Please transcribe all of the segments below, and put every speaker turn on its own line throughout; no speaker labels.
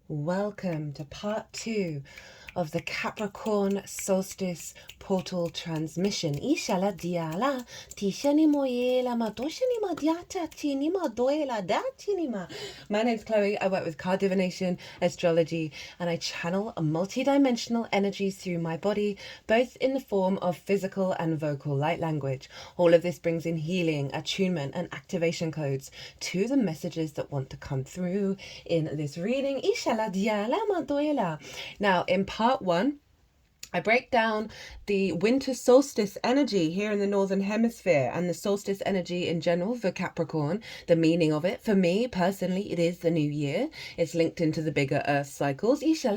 Welcome to part 2 of the Capricorn Solstice Portal Transmission. Ishala diala, tishani moyela ma doshani ma diata tini ma doela datini ma. My name's Chloe. I work with card divination, astrology, and I channel multi-dimensional energies through my body, both in the form of physical and vocal light language. All of this brings in healing, attunement, and activation codes to the messages that want to come through in this reading. Ishala diala ma doela. Now, in part 1, I break down the winter solstice energy here in the Northern Hemisphere and the solstice energy in general for Capricorn, the meaning of it. For me, personally, it is the new year. It's linked into the bigger Earth cycles. It's a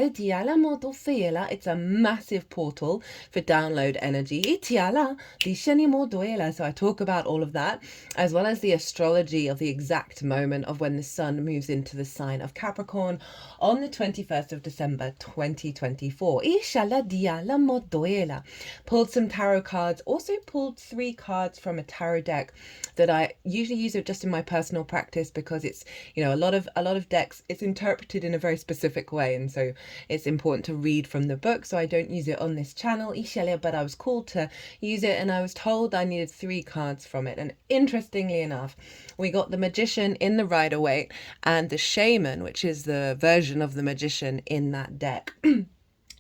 massive portal for download energy. So I talk about all of that, as well as the astrology of the exact moment of when the sun moves into the sign of Capricorn on the 21st of December 2024. Pulled some tarot cards, also pulled 3 cards from a tarot deck that I usually use it just in my personal practice because it's, you know, a lot of decks, it's interpreted in a very specific way, and so it's important to read from the book, so I don't use it on this channel, but I was called to use it and I was told I needed 3 cards from it. And interestingly enough, we got the Magician in the Rider-Waite and the Shaman, which is the version of the Magician in that deck.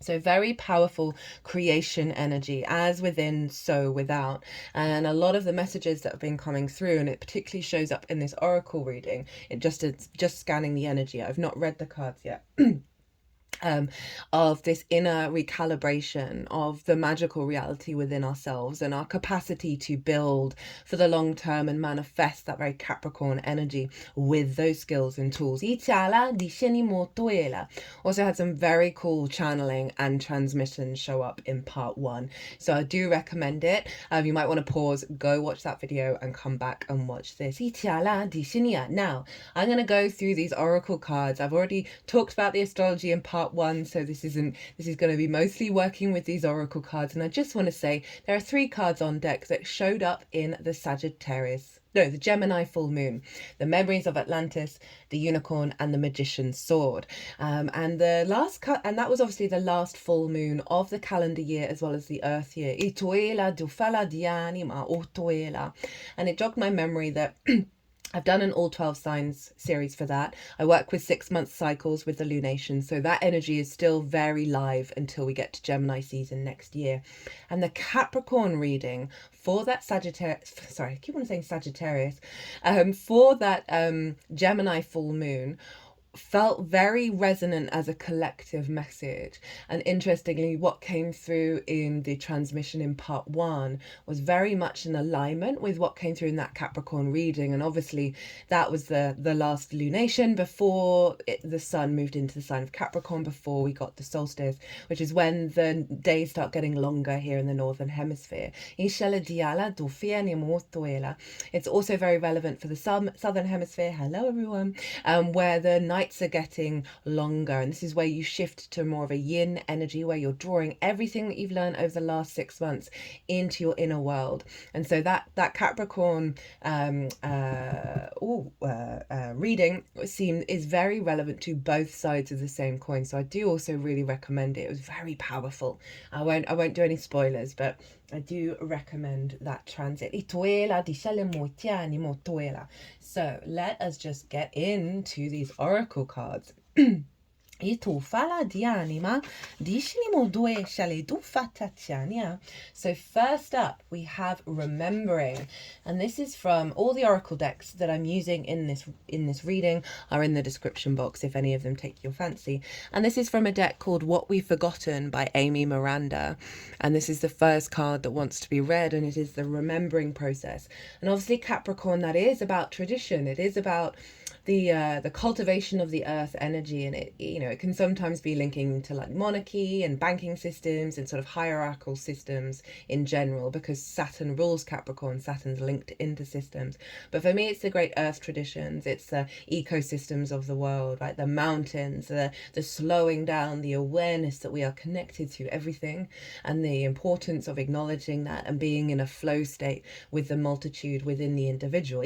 So very powerful creation energy, as within, so without. And a lot of the messages that have been coming through, and it particularly shows up in this oracle reading, it's just scanning the energy. I've not read the cards yet. Of this inner recalibration of the magical reality within ourselves and our capacity to build for the long term and manifest that very Capricorn energy with those skills and tools. Also had some very cool channeling and transmissions show up in part 1, so I do recommend it. You might want to pause, go watch that video and come back and watch this. Now I'm going to go through these oracle cards. I've already talked about the astrology in part 1, so this is going to be mostly working with these oracle cards. And I just want to say there are 3 cards on deck that showed up in the Gemini full moon: the Memories of Atlantis, the Unicorn, and the Magician's Sword. And the last cut, and that was obviously the last full moon of the calendar year as well as the Earth year. And it jogged my memory that I've done an all 12 signs series for that. I work with 6-month cycles with the lunation, so that energy is still very live until we get to Gemini season next year. And the Capricorn reading for that Sagittarius, for that Gemini full moon felt very resonant as a collective message. And interestingly, what came through in the transmission in part 1 was very much in alignment with what came through in that Capricorn reading. And obviously that was the last lunation before the sun moved into the sign of Capricorn, before we got the solstice, which is when the days start getting longer here in the Northern Hemisphere. It's also very relevant for the Southern Hemisphere, hello everyone, where the nights are getting longer, and this is where you shift to more of a yin energy, where you're drawing everything that you've learned over the last 6 months into your inner world. And so that Capricorn reading is very relevant to both sides of the same coin, so I do also really recommend it. It was very powerful. I won't do any spoilers, but I do recommend that transit. So let us just get into these oracle cards. So first up we have Remembering, and this is from all the oracle decks that I'm using in this reading are in the description box if any of them take your fancy. And this is from a deck called What We've Forgotten by Amy Miranda, and this is the first card that wants to be read, and it is the remembering process. And obviously Capricorn, that is about tradition, it is about the cultivation of the earth energy, and it can sometimes be linking to like monarchy and banking systems and sort of hierarchical systems in general, because Saturn rules Capricorn. Saturn's linked into systems, but for me it's the great earth traditions, it's the ecosystems of the world, right? The mountains, the slowing down, the awareness that we are connected to everything, and the importance of acknowledging that and being in a flow state with the multitude within the individual.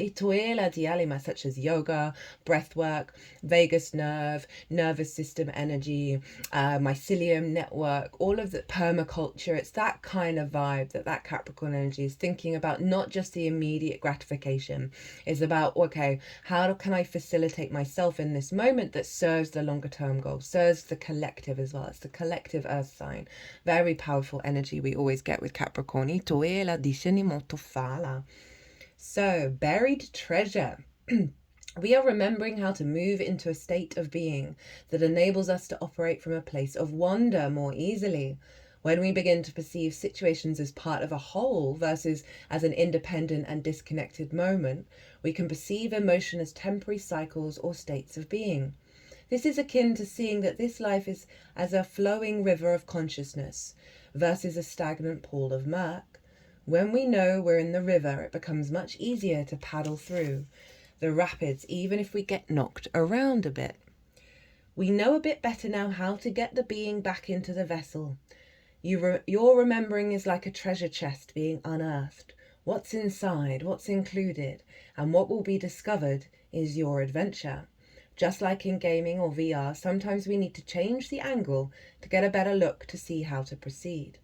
Such as yoga, breath work, vagus nerve, nervous system energy, mycelium network, all of the permaculture. It's that kind of vibe that Capricorn energy is thinking about, not just the immediate gratification. It's about, okay, how can I facilitate myself in this moment that serves the longer term goal, serves the collective as well. It's the collective earth sign. Very powerful energy we always get with Capricorn. So, buried treasure. We are remembering how to move into a state of being that enables us to operate from a place of wonder more easily. When we begin to perceive situations as part of a whole versus as an independent and disconnected moment, we can perceive emotion as temporary cycles or states of being. This is akin to seeing that this life is as a flowing river of consciousness versus a stagnant pool of murk. When we know we're in the river, it becomes much easier to paddle through the rapids, even if we get knocked around a bit. We know a bit better now how to get the being back into the vessel. Your remembering is like a treasure chest being unearthed. What's inside, what's included, and what will be discovered is your adventure. Just like in gaming or VR, sometimes we need to change the angle to get a better look to see how to proceed.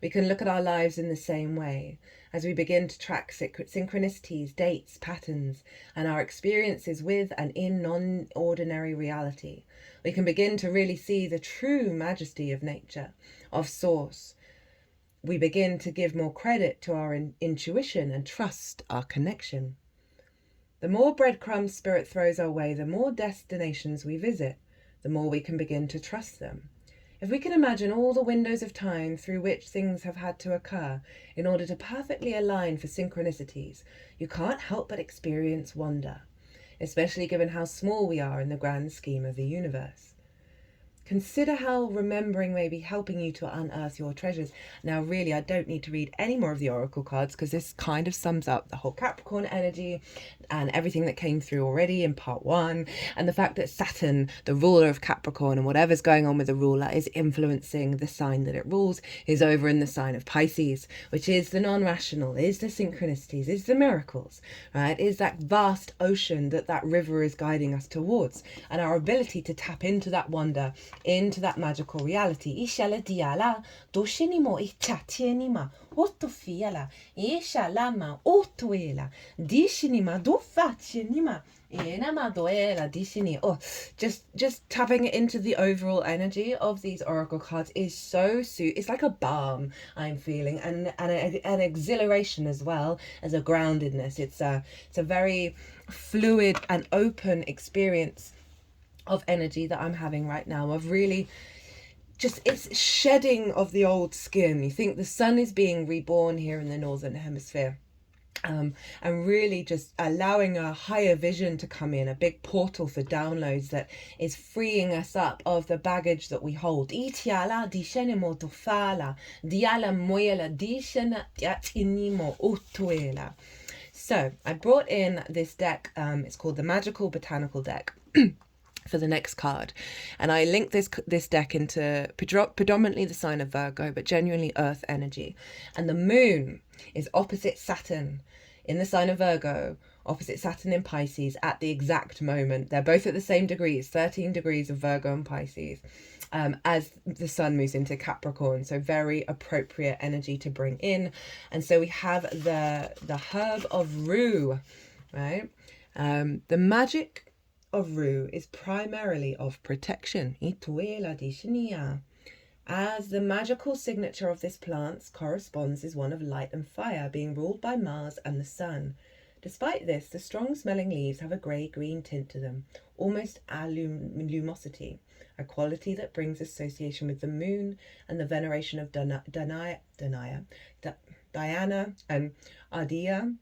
We can look at our lives in the same way as we begin to track synchronicities, dates, patterns, and our experiences with and in non-ordinary reality. We can begin to really see the true majesty of nature, of source. We begin to give more credit to our intuition and trust our connection. The more breadcrumbs Spirit throws our way, the more destinations we visit, the more we can begin to trust them. If we can imagine all the windows of time through which things have had to occur in order to perfectly align for synchronicities, you can't help but experience wonder, especially given how small we are in the grand scheme of the universe. Consider how remembering may be helping you to unearth your treasures. Now, really, I don't need to read any more of the oracle cards because this kind of sums up the whole Capricorn energy and everything that came through already in part 1, and the fact that Saturn, the ruler of Capricorn, and whatever's going on with the ruler is influencing the sign that it rules, is over in the sign of Pisces, which is the non-rational, is the synchronicities, is the miracles, right? Is that vast ocean that river is guiding us towards, and our ability to tap into that wonder, into that magical reality. Ishala diala doshinimo ichatienima otofiala ishalama otuela dishinima dofachinima enama doela dishini. Oh, just tapping into the overall energy of these oracle cards is so it's like a balm I'm feeling, and an exhilaration as well as a groundedness. It's a very fluid and open experience of energy that I'm having right now, of really just, it's shedding of the old skin. You think the sun is being reborn here in the northern hemisphere, and really just allowing a higher vision to come in, a big portal for downloads that is freeing us up of the baggage that we hold. So I brought in this deck, it's called the Magical Botanical deck for the next card, and I linked this deck into predominantly the sign of Virgo, but genuinely earth energy, and the moon is opposite Saturn in the sign of Virgo, opposite Saturn in Pisces at the exact moment. They're both at the same degrees, 13 degrees of Virgo and Pisces, as the sun moves into Capricorn. So very appropriate energy to bring in. And so we have the herb of rue, right? The magic of rue is primarily of protection. As the magical signature of this plant corresponds is one of light and fire, being ruled by Mars and the sun. Despite this, the strong smelling leaves have a grey-green tint to them, almost lumosity, a quality that brings association with the moon and the veneration of Diana and Ardea.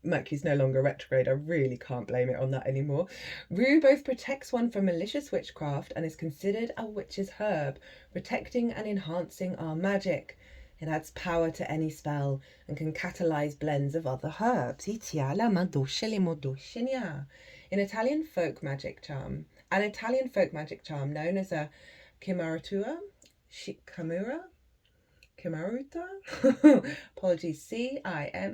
Mercury's no longer retrograde. I really can't blame it on that anymore. Rue both protects one from malicious witchcraft and is considered a witch's herb, protecting and enhancing our magic. It adds power to any spell and can catalyze blends of other herbs. In Italian folk magic charm, known as a Chimaruta, apologies, Cimaruat,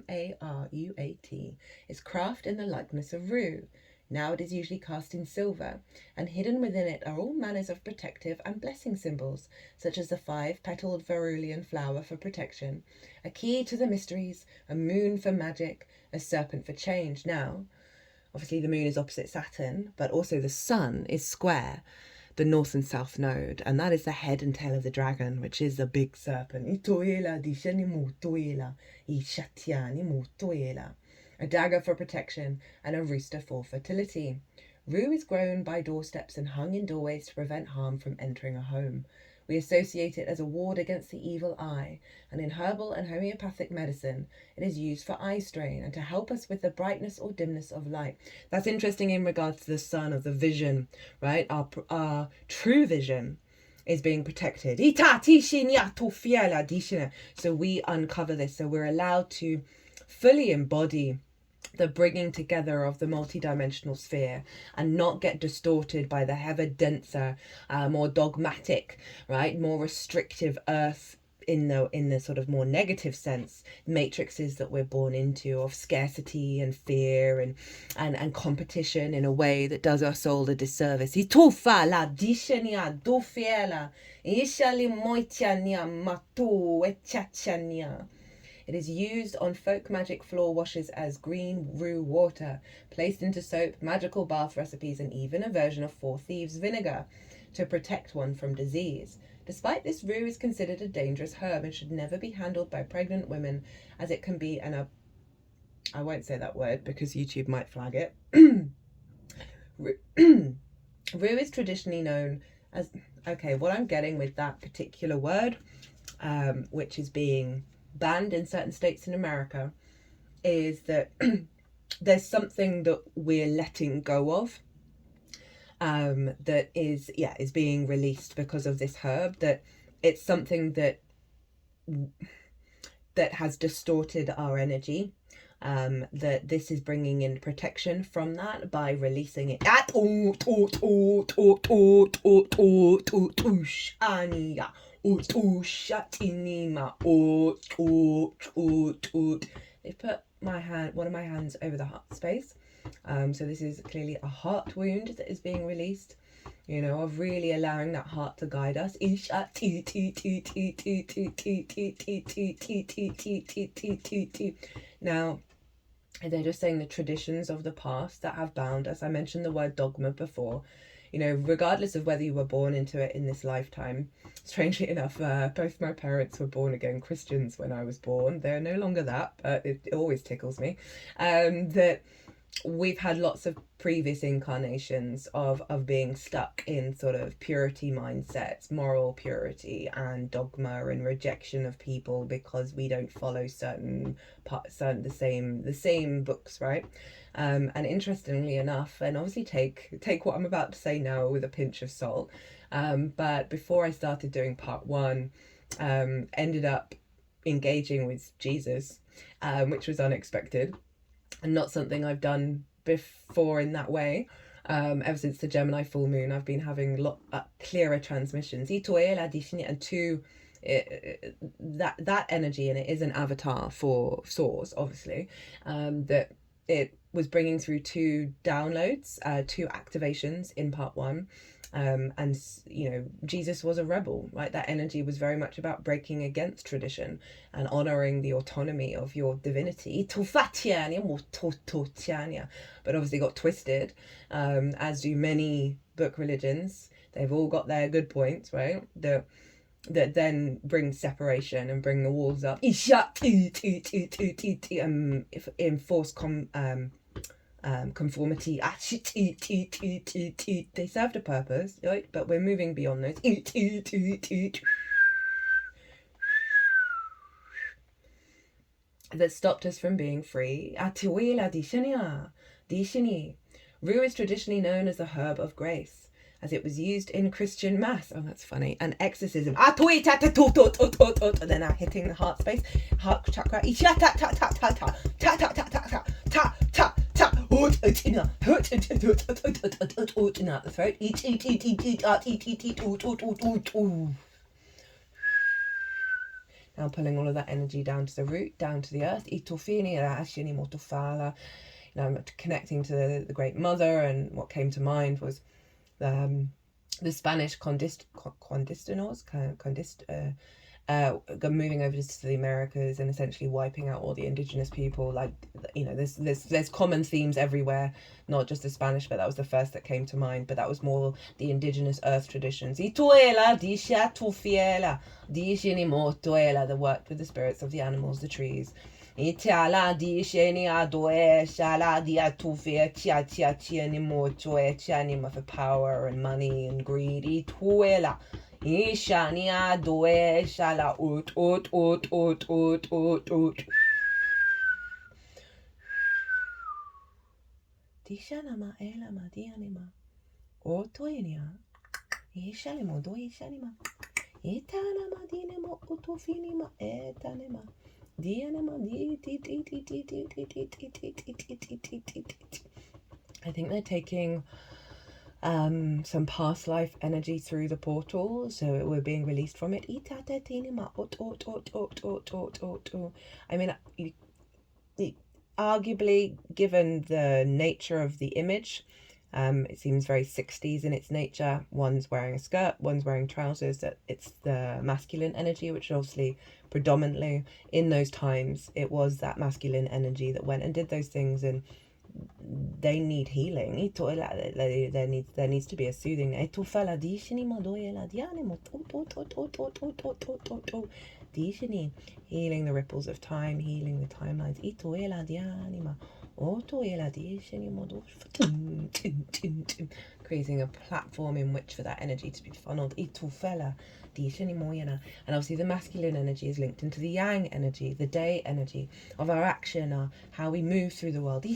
is craft in the likeness of rue. Now it is usually cast in silver, and hidden within it are all manners of protective and blessing symbols, such as the 5-petaled Verulean flower for protection, a key to the mysteries, a moon for magic, a serpent for change. Now, obviously the moon is opposite Saturn, but also the sun is square, the north and south node, and that is the head and tail of the dragon, which is the big serpent. A dagger for protection, and a rooster for fertility. Rue is grown by doorsteps and hung in doorways to prevent harm from entering a home. We associate it as a ward against the evil eye, and in herbal and homeopathic medicine, it is used for eye strain and to help us with the brightness or dimness of light. That's interesting in regards to the sun, of the vision, right? Our true vision is being protected. So we uncover this, so we're allowed to fully embody the bringing together of the multidimensional sphere and not get distorted by the ever denser, more dogmatic, right, more restrictive earth in the sort of more negative sense matrices that we're born into, of scarcity and fear and competition, in a way that does our soul a disservice. It is used on folk magic floor washes as green rue water, placed into soap, magical bath recipes, and even a version of 4 Thieves vinegar to protect one from disease. Despite this, rue is considered a dangerous herb and should never be handled by pregnant women, as it can be I won't say that word because YouTube might flag it. Rue is traditionally known as, okay, what I'm getting with that particular word, which is being banned in certain states in America, is that there's something that we're letting go of, that is being released because of this herb, that it's something that has distorted our energy, that this is bringing in protection from that by releasing it. They put one of my hands over the heart space. So this is clearly a heart wound that is being released, of really allowing that heart to guide us. Now, they're just saying the traditions of the past that have bound us. I mentioned the word dogma before. Regardless of whether you were born into it in this lifetime. Strangely enough, both my parents were born again Christians when I was born. They're no longer that, but it always tickles me. That we've had lots of previous incarnations of being stuck in sort of purity mindsets, moral purity and dogma and rejection of people because we don't follow the same books, right? And interestingly enough, and obviously take what I'm about to say now with a pinch of salt, but before I started doing part 1, ended up engaging with Jesus, which was unexpected and not something I've done before in that way. Ever since the Gemini full moon, I've been having clearer transmissions. And 2, that energy, and it is an avatar for Source, obviously, that it was bringing through 2 downloads, 2 activations in part 1. And Jesus was a rebel, right? That energy was very much about breaking against tradition and honoring the autonomy of your divinity, but obviously got twisted, as do many book religions. They've all got their good points, right? That then bring separation and bring the walls up, enforce conformity. They served a purpose, right? But we're moving beyond those. That stopped us from being free. Rue is traditionally known as the herb of grace, as it was used in Christian mass. Oh, that's funny. And exorcism. And then hitting the heart space, heart chakra. Now pulling all of that energy down to the root, down to the earth. I'm connecting to the Great Mother, and what came to mind was the Spanish conquistadors, moving over to the Americas and essentially wiping out all the indigenous people. Like, there's common themes everywhere, not just the Spanish, but that was the first that came to mind. But that was more the indigenous earth traditions. The work with the spirits of the animals, the trees. Itala di sheni adoe shala di atufia chia chia chia ni mo choe chia ni for power and money and greed. Ituela ishani adoe shala ut. Dishana ma ela ma dianima. Otoinia. Ishalimo do ishanima. Itana ma dinemo utofinima etanema. I think they're taking some past life energy through the portal, so we're being released from it. I mean, arguably, given the nature of the image, it seems very 60s in its nature. One's wearing a skirt, one's wearing trousers. That it's the masculine energy, which obviously predominantly in those times it was that masculine energy that went and did those things, and they need healing. There needs to be a soothing. Healing the ripples of time, healing the timelines. Creating a platform in which for that energy to be funneled. And obviously the masculine energy is linked into the yang energy, the day energy of our action, how we move through the world. I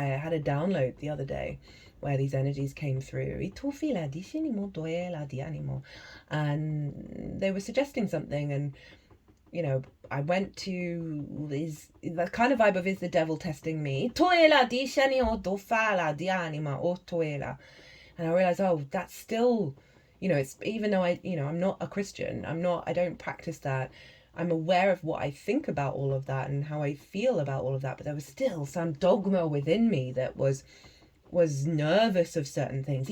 had a download the other day where these energies came through, and they were suggesting something, and I went to the kind of vibe of, is the devil testing me? And I realized, oh, that's still, it's, even though I'm not a Christian, I don't practice that. I'm aware of what I think about all of that and how I feel about all of that, but there was still some dogma within me that was nervous of certain things.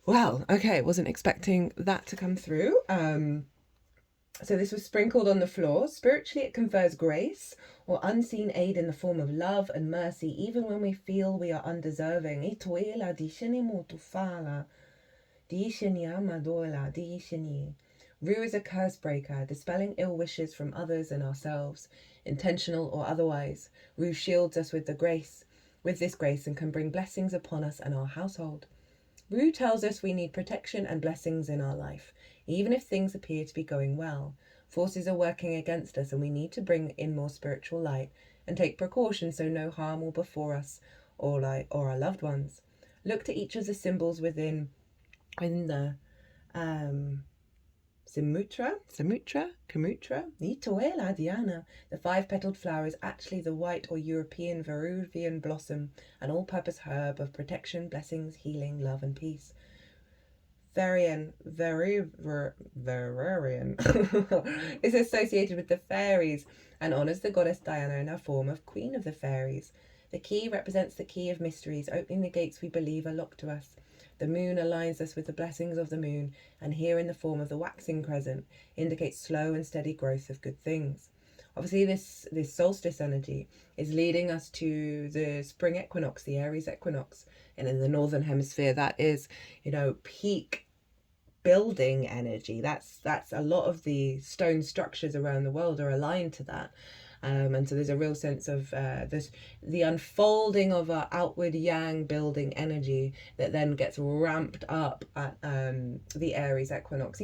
Well, okay, wasn't expecting that to come through. So this was sprinkled on the floor. Spiritually, it confers grace or unseen aid in the form of love and mercy, even when we feel we are undeserving. Rue is a curse breaker, dispelling ill wishes from others and ourselves, intentional or otherwise. Rue shields us with this grace, and can bring blessings upon us and our household. Rue tells us we need protection and blessings in our life, even if things appear to be going well. Forces are working against us, and we need to bring in more spiritual light and take precautions so no harm will befall us or our loved ones. Look to each of the symbols within the Kamutra, Nitoela Diana. The 5-petaled flower is actually the white or European Veruvian blossom, an all-purpose herb of protection, blessings, healing, love, and peace. Varian is associated with the fairies and honours the goddess Diana in her form of Queen of the Fairies. The key represents the key of mysteries, opening the gates we believe are locked to us. The moon aligns us with the blessings of the moon, and here in the form of the waxing crescent indicates slow and steady growth of good things. Obviously this solstice energy is leading us to the spring equinox, the Aries equinox, and in the northern hemisphere that is, peak building energy. That's a lot of the stone structures around the world are aligned to that. And so there's a real sense of the unfolding of our outward yang building energy that then gets ramped up at the Aries equinox.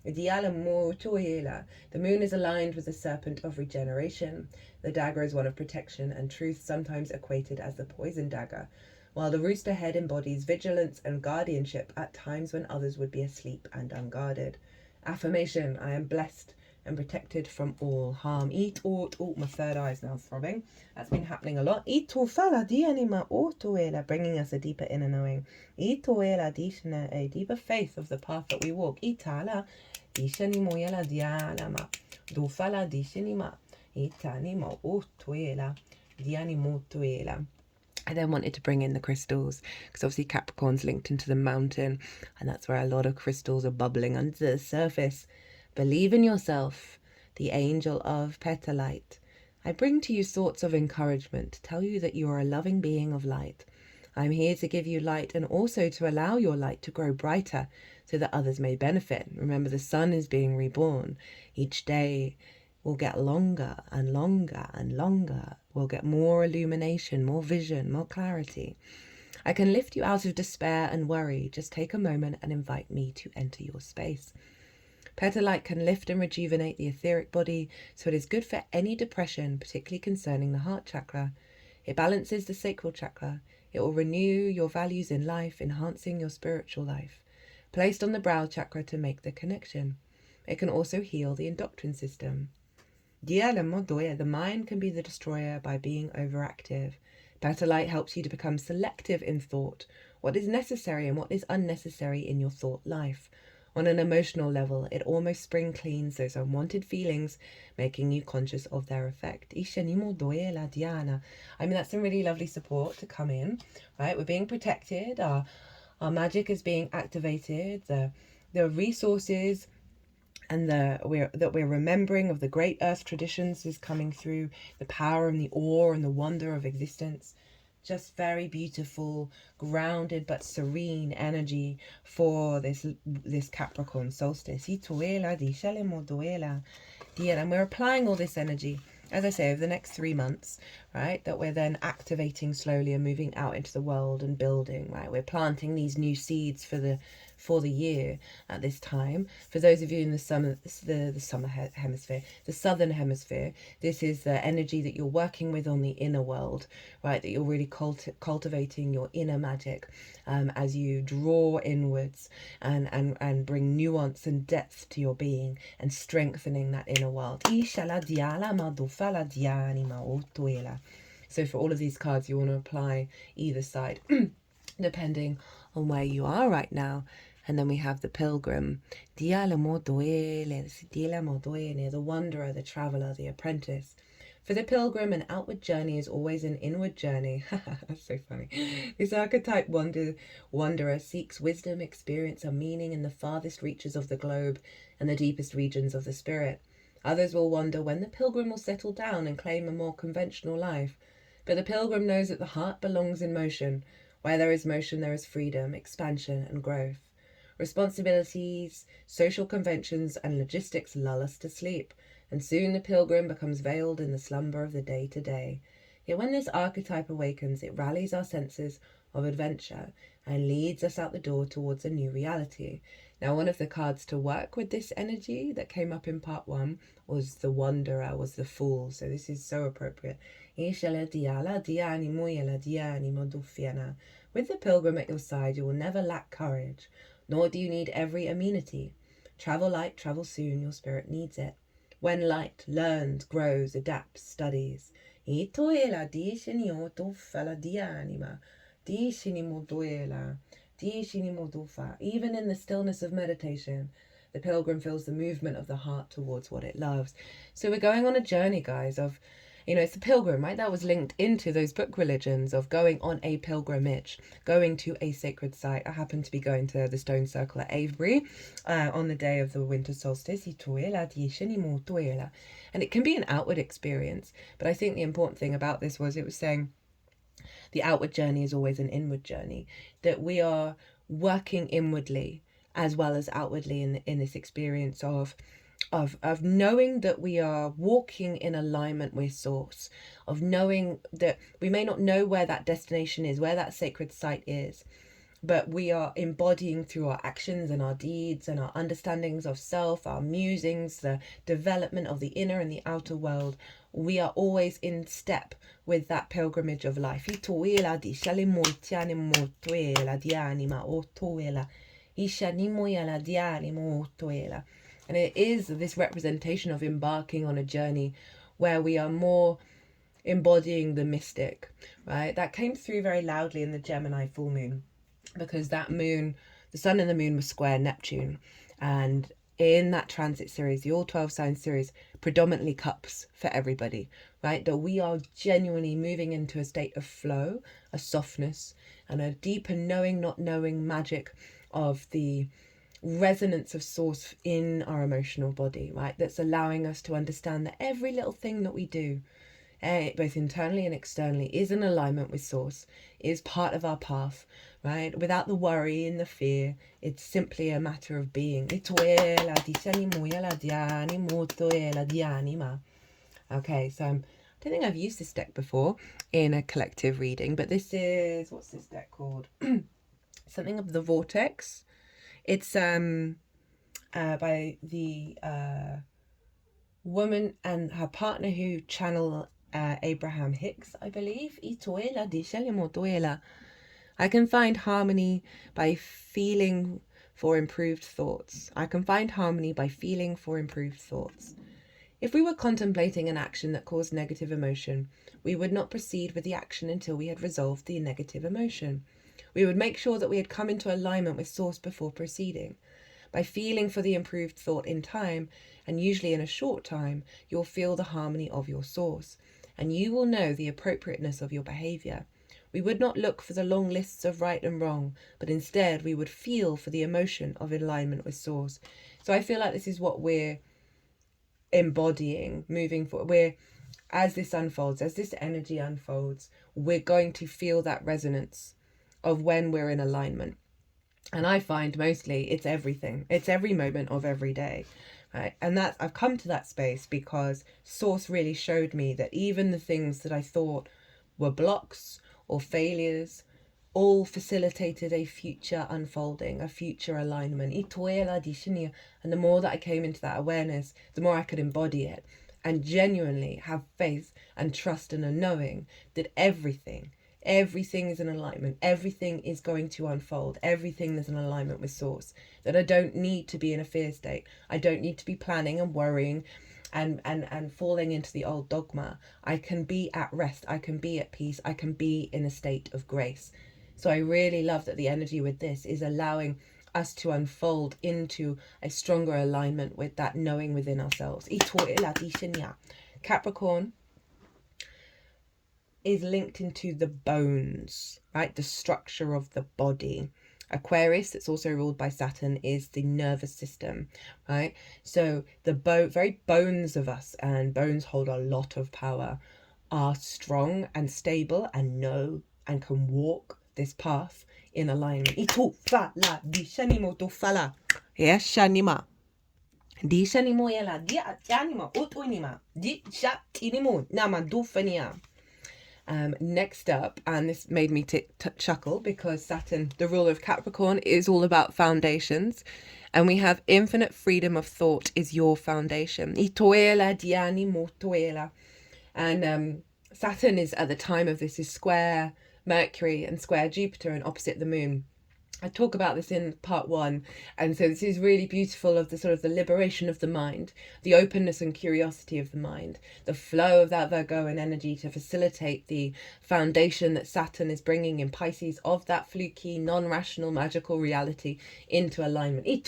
The moon is aligned with the serpent of regeneration. The dagger is one of protection and truth, sometimes equated as the poison dagger, while the rooster head embodies vigilance and guardianship at times when others would be asleep and unguarded. Affirmation: I am blessed and protected from all harm. My third eye is now throbbing. That's been happening a lot. Bringing us a deeper inner knowing. A deeper faith of the path that we walk. I then wanted to bring in the crystals because obviously Capricorn's linked into the mountain, and that's where a lot of crystals are bubbling under the surface. Believe in yourself, the angel of petalite. I bring to you thoughts of encouragement to tell you that you are a loving being of light. I'm here to give you light and also to allow your light to grow brighter so that others may benefit. Remember, the sun is being reborn. Each day will get longer and longer and longer. We'll get more illumination, more vision, more clarity. I can lift you out of despair and worry. Just take a moment and invite me to enter your space. Petalite can lift and rejuvenate the etheric body, so it is good for any depression, particularly concerning the heart chakra. It balances the sacral chakra. It will renew your values in life, enhancing your spiritual life. Placed on the brow chakra to make the connection. It can also heal the endocrine system. The mind can be the destroyer by being overactive. Petalite helps you to become selective in thought, what is necessary and what is unnecessary in your thought life. On an emotional level, it almost spring cleans those unwanted feelings, making you conscious of their effect. I mean, that's some really lovely support to come in, right? We're being protected, our magic is being activated, the resources and that we're remembering of the great earth traditions is coming through, the power and the awe and the wonder of existence. Just very beautiful, grounded but serene energy for this Capricorn solstice. And we're applying all this energy, as I say, over the next 3 months, right? That we're then activating slowly and moving out into the world and building, right? We're planting these new seeds for the year at this time. For those of you in the southern hemisphere, this is the energy that you're working with on the inner world, right? That you're really cultivating your inner magic as you draw inwards and bring nuance and depth to your being and strengthening that inner world. So for all of these cards, you want to apply either side depending on where you are right now. And then we have the pilgrim, the wanderer, the traveler, the apprentice. For the pilgrim, an outward journey is always an inward journey. That's so funny. This archetype wanderer seeks wisdom, experience, and meaning in the farthest reaches of the globe and the deepest regions of the spirit. Others will wonder when the pilgrim will settle down and claim a more conventional life. But the pilgrim knows that the heart belongs in motion. Where there is motion, there is freedom, expansion, and growth. Responsibilities, social conventions, and logistics lull us to sleep, and soon the pilgrim becomes veiled in the slumber of the day-to-day. Yet when this archetype awakens, it rallies our senses of adventure and leads us out the door towards a new reality. Now, one of the cards to work with this energy that came up in part 1 was the wanderer, was the fool. So this is so appropriate. With the pilgrim at your side, you will never lack courage, nor do you need every amenity. Travel light, travel soon, your spirit needs it. When light learns, grows, adapts, studies. Even in the stillness of meditation, the pilgrim feels the movement of the heart towards what it loves. So we're going on a journey, guys, of, it's the pilgrim, right? That was linked into those book religions of going on a pilgrimage, going to a sacred site. I happen to be going to the Stone Circle at Avebury on the day of the winter solstice. And it can be an outward experience. But I think the important thing about this was it was saying the outward journey is always an inward journey, that we are working inwardly as well as outwardly in this experience of knowing that we are walking in alignment with source, of knowing that we may not know where that destination is, where that sacred site is, but we are embodying through our actions and our deeds and our understandings of self, our musings, the development of the inner and the outer world. We are always in step with that pilgrimage of life. And it is this representation of embarking on a journey where we are more embodying the mystic, right? That came through very loudly in the Gemini full moon, because that moon, the sun and the moon were square Neptune. And in that transit series, the all 12 sign series, predominantly cups for everybody, right? That we are genuinely moving into a state of flow, a softness, and a deeper knowing, not knowing magic of the resonance of source in our emotional body, right? That's allowing us to understand that every little thing that we do, both internally and externally, is in alignment with source, is part of our path, right? Without the worry and the fear, it's simply a matter of being. Okay, so I don't think I've used this deck before in a collective reading, but this is, what's this deck called? Something of the Vortex. It's by the woman and her partner who channel Abraham Hicks, I believe. I can find harmony by feeling for improved thoughts. I can find harmony by feeling for improved thoughts. If we were contemplating an action that caused negative emotion, we would not proceed with the action until we had resolved the negative emotion. We would make sure that we had come into alignment with source before proceeding. By feeling for the improved thought in time, and usually in a short time, you'll feel the harmony of your source, and you will know the appropriateness of your behavior. We would not look for the long lists of right and wrong, but instead we would feel for the emotion of alignment with source. So I feel like this is what we're embodying, moving forward. As this unfolds, as this energy unfolds, we're going to feel that resonance of when we're in alignment. And I find mostly it's everything. It's every moment of every day, right? And that I've come to that space because source really showed me that even the things that I thought were blocks or failures all facilitated a future unfolding, a future alignment. And the more that I came into that awareness, the more I could embody it and genuinely have faith and trust and a knowing that everything is in alignment. Everything is going to unfold. Everything is in alignment with source. That I don't need to be in a fear state. I don't need to be planning and worrying and falling into the old dogma. I can be at rest. I can be at peace. I can be in a state of grace. So I really love that the energy with this is allowing us to unfold into a stronger alignment with that knowing within ourselves. Capricorn is linked into the bones, right? The structure of the body. Aquarius, that's also ruled by Saturn, is the nervous system, right? So the very bones of us, and bones hold a lot of power, are strong and stable and know and can walk this path in alignment. Next up, and this made me chuckle because Saturn, the ruler of Capricorn, is all about foundations, and we have infinite freedom of thought is your foundation. And Saturn is, at the time of this, is square Mercury and square Jupiter and opposite the moon. I talk about this in part 1, and so this is really beautiful of the sort of the liberation of the mind, the openness and curiosity of the mind, the flow of that Virgoan energy to facilitate the foundation that Saturn is bringing in Pisces of that fluky, non-rational, magical reality into alignment. The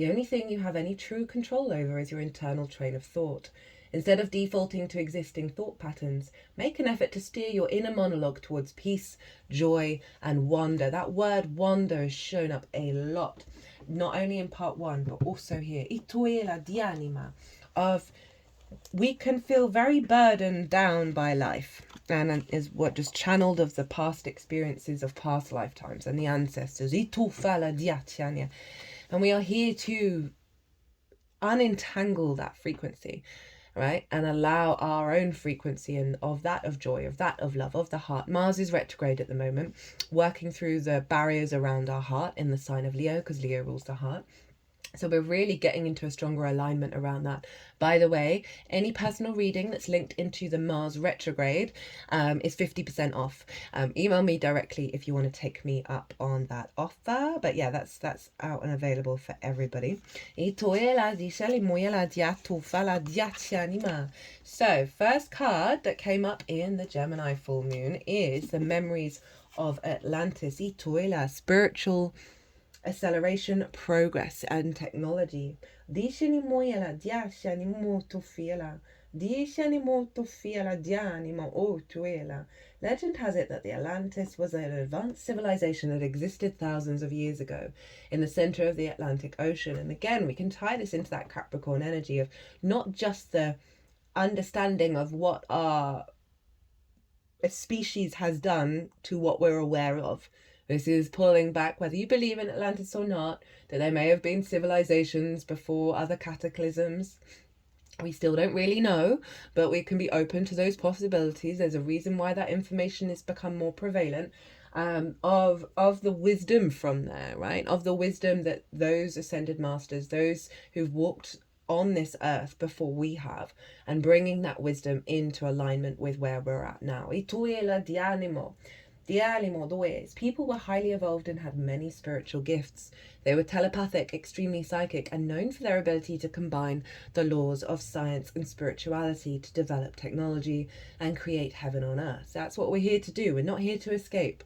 only thing you have any true control over is your internal train of thought. Instead of defaulting to existing thought patterns, make an effort to steer your inner monologue towards peace, joy, and wonder. That word wonder has shown up a lot, not only in part 1, but also here. Of we can feel very burdened down by life, and is what just channeled of the past experiences of past lifetimes and the ancestors. And we are here to unentangle that frequency. right? And allow our own frequency and of that of joy, of that of love, of the heart. Mars is retrograde at the moment, working through the barriers around our heart in the sign of Leo, because Leo rules the heart. So we're really getting into a stronger alignment around that. By the way, any personal reading that's linked into the Mars retrograde is 50% off. Email me directly if you want to take me up on that offer. But yeah, that's out and available for everybody. So first card that came up in the Gemini full moon is the Memories of Atlantis. Spiritual acceleration, progress, and technology. Legend has it that the Atlantis was an advanced civilization that existed thousands of years ago in the center of the Atlantic Ocean. And again, we can tie this into that Capricorn energy of not just the understanding of what a species has done to what we're aware of. This is pulling back, whether you believe in Atlantis or not, that there may have been civilizations before other cataclysms. We still don't really know, but we can be open to those possibilities. There's a reason why that information has become more prevalent, of the wisdom from there, right? Of the wisdom that those ascended masters, those who've walked on this earth before we have, and bringing that wisdom into alignment with where we're at now. People were highly evolved and had many spiritual gifts. They were telepathic, extremely psychic, and known for their ability to combine the laws of science and spirituality to develop technology and create heaven on earth. That's what we're here to do. We're not here to escape.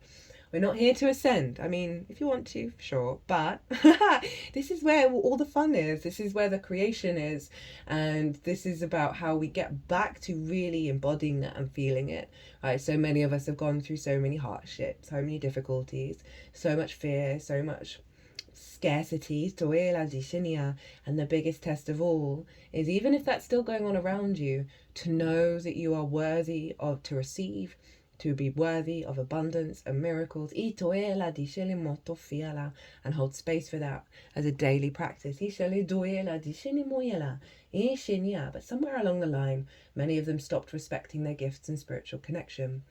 We're not here to ascend. I mean, if you want to, sure. But this is where all the fun is. This is where the creation is. And this is about how we get back to really embodying that and feeling it. Right? So many of us have gone through so many hardships, so many difficulties, so much fear, so much scarcity. And the biggest test of all is, even if that's still going on around you, to know that you are worthy of to receive, to be worthy of abundance and miracles, and hold space for that as a daily practice. But somewhere along the line, many of them stopped respecting their gifts and spiritual connection.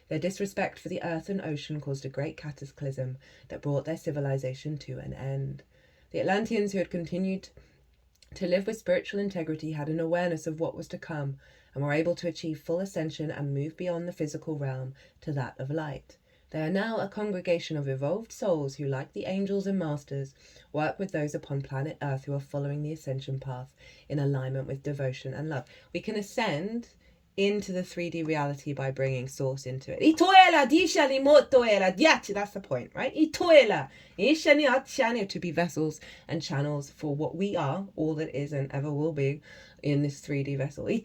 Their disrespect for the earth and ocean caused a great cataclysm that brought their civilization to an end. The Atlanteans, who had continued to live with spiritual integrity, had an awareness of what was to come, and were able to achieve full ascension and move beyond the physical realm to that of light. They are now a congregation of evolved souls who, like the angels and masters, work with those upon planet Earth who are following the ascension path in alignment with devotion and love. We can ascend into the 3D reality by bringing source into it. That's the point, right? To be vessels and channels for what we are, all that is and ever will be, in this 3D vessel. You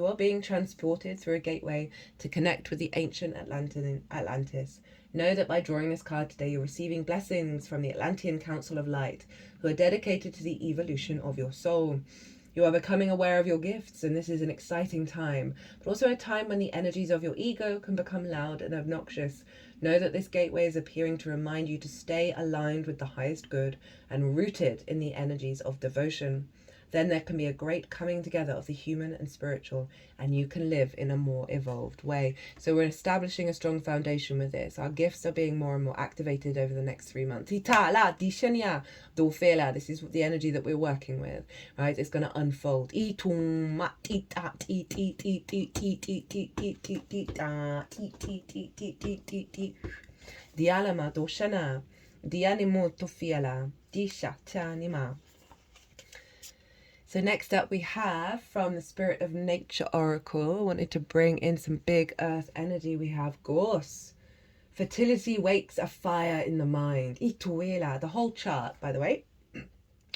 are being transported through a gateway to connect with the ancient Atlantis. Know that by drawing this card today, you're receiving blessings from the Atlantean Council of Light, who are dedicated to the evolution of your soul. You are becoming aware of your gifts, and this is an exciting time, but also a time when the energies of your ego can become loud and obnoxious. Know that this gateway is appearing to remind you to stay aligned with the highest good and rooted in the energies of devotion. Then there can be a great coming together of the human and spiritual, and you can live in a more evolved way. So we're establishing a strong foundation with this. Our gifts are being more and more activated over the next 3 months. This is the energy that we're working with, right? It's going to unfold. So next up we have, from the Spirit of Nature Oracle, I wanted to bring in some big earth energy. We have Gorse. Fertility wakes a fire in the mind. The whole chart, by the way,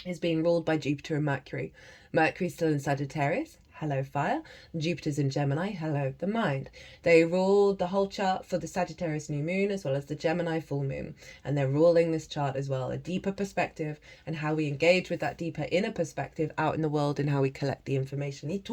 is being ruled by Jupiter and Mercury. Mercury's still in Sagittarius. Hello, fire. Jupiter's in Gemini. Hello, the mind. They ruled the whole chart for the Sagittarius new moon as well as the Gemini full moon. And they're ruling this chart as well, a deeper perspective, and how we engage with that deeper inner perspective out in the world and how we collect the information. This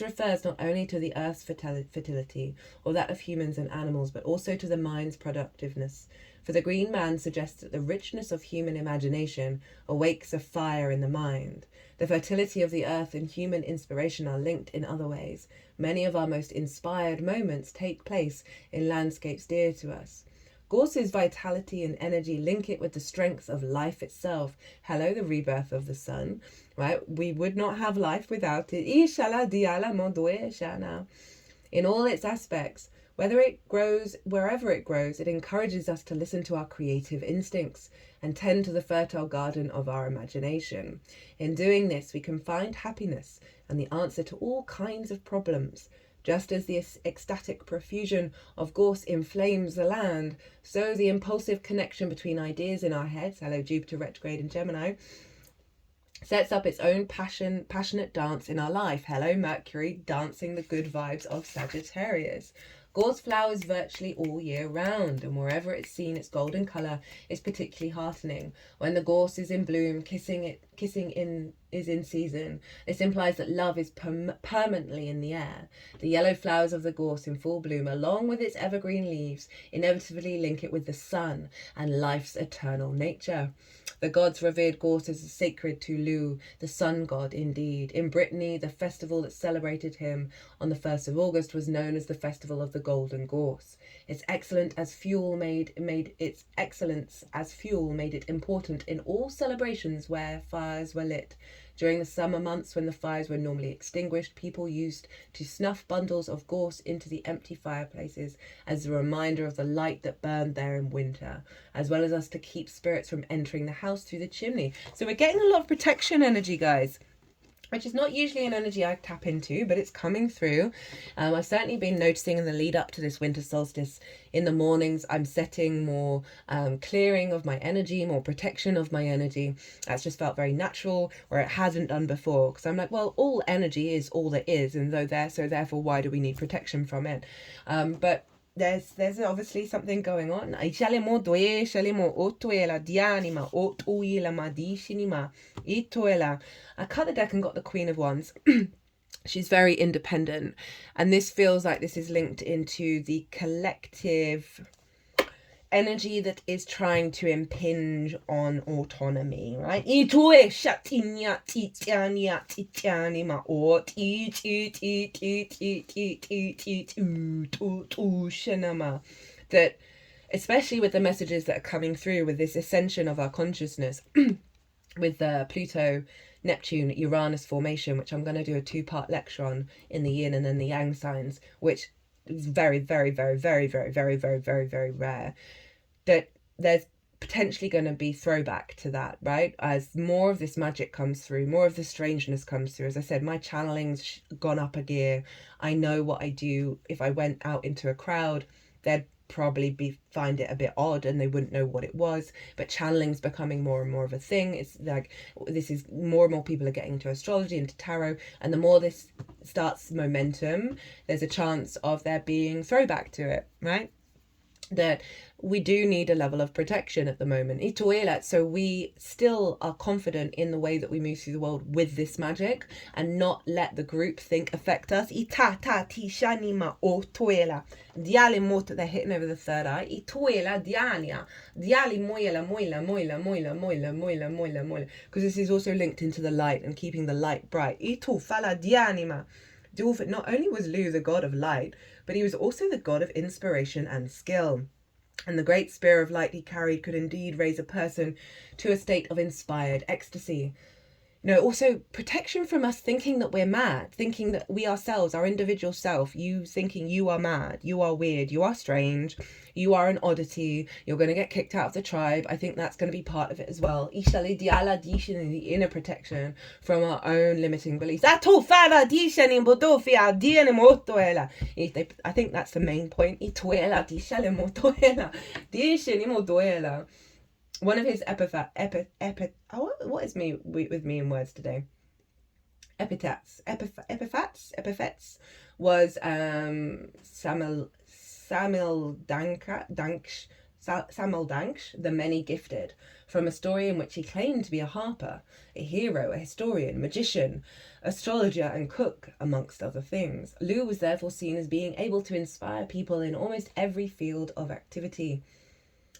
refers not only to the earth's fertility or that of humans and animals, but also to the mind's productiveness. For the green man suggests that the richness of human imagination awakes a fire in the mind. The fertility of the earth and human inspiration are linked in other ways. Many of our most inspired moments take place in landscapes dear to us. Gorse's vitality and energy link it with the strength of life itself. Hello, the rebirth of the sun, right? We would not have life without it. In all its aspects, whether it grows, wherever it grows, it encourages us to listen to our creative instincts and tend to the fertile garden of our imagination. In doing this, we can find happiness and the answer to all kinds of problems. Just as the ecstatic profusion of gorse inflames the land, so the impulsive connection between ideas in our heads, hello Jupiter retrograde in Gemini, sets up its own passionate dance in our life. Hello Mercury, dancing the good vibes of Sagittarius. Gorse flowers virtually all year round, and wherever it's seen, its golden colour is particularly heartening. When the gorse is in bloom, kissing is in season. This implies that love is permanently in the air. The yellow flowers of the gorse in full bloom, along with its evergreen leaves, inevitably link it with the sun and life's eternal nature. The gods revered gorse as sacred to Lu, the sun god indeed. In Brittany, the festival that celebrated him on the 1st of August was known as the Festival of the Golden Gorse. Its excellence as fuel made it important in all celebrations where fires were lit. During the summer months, when the fires were normally extinguished, people used to snuff bundles of gorse into the empty fireplaces as a reminder of the light that burned there in winter, as well as to keep spirits from entering the house through the chimney. So we're getting a lot of protection energy, guys, which is not usually an energy I tap into, but it's coming through. I've certainly been noticing in the lead up to this winter solstice, in the mornings, I'm setting more clearing of my energy, more protection of my energy. That's just felt very natural, where it hasn't done before. Because I'm like, well, all energy is all there is, and so therefore, why do we need protection from it? But there's obviously something going on. I cut the deck and got the Queen of Wands. She's very independent, and this feels like this is linked into the collective energy that is trying to impinge on autonomy, right? That, especially with the messages that are coming through with this ascension of our consciousness, with the Pluto, Neptune, Uranus formation, which I'm going to do a 2-part lecture on in the yin and then the yang signs, which is very, very, very, very, very, very, very, very, very rare, that there's potentially going to be throwback to that, right? As more of this magic comes through, more of the strangeness comes through. As I said, my channeling's gone up a gear. I know what I do. If I went out into a crowd, they'd probably find it a bit odd and they wouldn't know what it was, but channeling's becoming more and more of a thing. It's like, this is more and more people are getting into astrology, into tarot, and the more this starts momentum, there's a chance of there being throwback to it, right? That we do need a level of protection at the moment. So we still are confident in the way that we move through the world with this magic and not let the group think affect us. They're hitting over the third eye. Because this is also linked into the light and keeping the light bright. Not only was Lu the god of light, but he was also the god of inspiration and skill. And the great spear of light he carried could indeed raise a person to a state of inspired ecstasy. You know, also protection from us thinking that we're mad, thinking that we ourselves, our individual self, you thinking you are mad, you are weird, you are strange, you are an oddity, you're going to get kicked out of the tribe. I think that's going to be part of it as well. The inner protection from our own limiting beliefs. I think that's the main point. One of his what is with me in words today? Epithets was Samuel Danks, the many gifted, from a story in which he claimed to be a harper, a hero, a historian, magician, astrologer, and cook, amongst other things. Lu was therefore seen as being able to inspire people in almost every field of activity.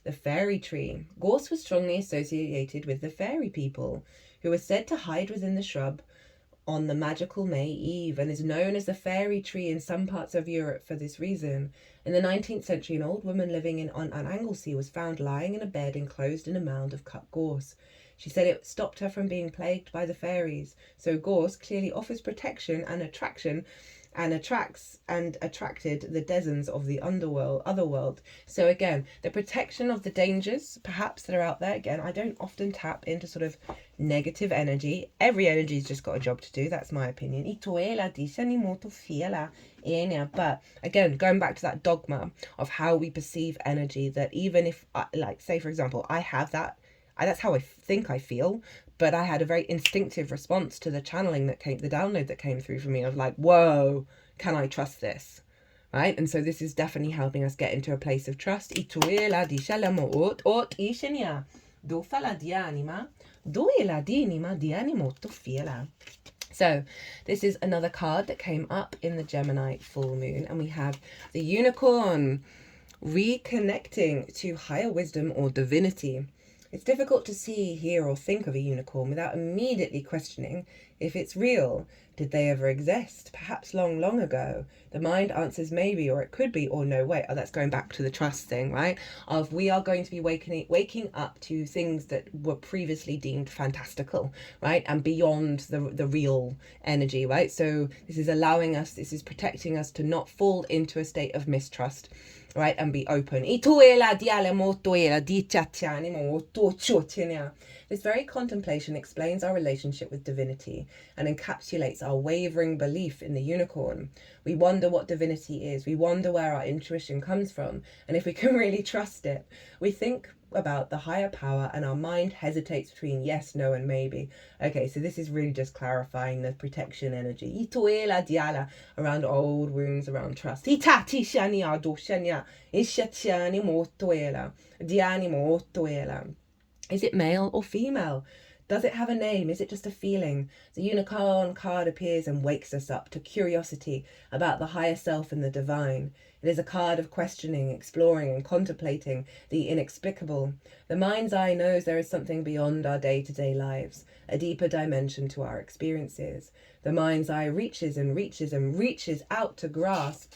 The fairy tree. Gorse was strongly associated with the fairy people, who were said to hide within the shrub on the magical May Eve, and is known as the fairy tree in some parts of Europe for this reason. In the 19th century, an old woman living on Anglesey was found lying in a bed enclosed in a mound of cut gorse. She said it stopped her from being plagued by the fairies. So gorse clearly offers protection and attraction, and attracted the denizens of the otherworld. So again, the protection of the dangers perhaps that are out there. Again, I don't often tap into sort of negative energy. Every energy's just got a job to do. That's my opinion. But again, going back to that dogma of how we perceive energy, that even if, like, say for example, I have that, that's how I think I feel, but I had a very instinctive response to the channeling that came, the download that came through for me of like, whoa, can I trust this? Right? And so this is definitely helping us get into a place of trust. So this is another card that came up in the Gemini full moon, and we have the unicorn reconnecting to higher wisdom or divinity. It's difficult to see, hear, or think of a unicorn without immediately questioning if it's real. Did they ever exist? Perhaps long, long ago. The mind answers maybe, or it could be, or no way. Oh, that's going back to the trust thing, right? Of we are going to be waking up to things that were previously deemed fantastical, right? And beyond the real energy, right? So this is allowing us, this is protecting us to not fall into a state of mistrust, right? And be open. This very contemplation explains our relationship with divinity and encapsulates our wavering belief in the unicorn. We wonder what divinity is. We wonder where our intuition comes from and if we can really trust it. We think about the higher power and our mind hesitates between yes, no, and maybe. Okay, so this is really just clarifying the protection energy around old wounds, around trust. Is it male or female? Does it have a name? Is it just a feeling? The unicorn card appears and wakes us up to curiosity about the higher self and the divine. It is a card of questioning, exploring, and contemplating the inexplicable. The mind's eye knows there is something beyond our day-to-day lives, a deeper dimension to our experiences. The mind's eye reaches and reaches and reaches out to grasp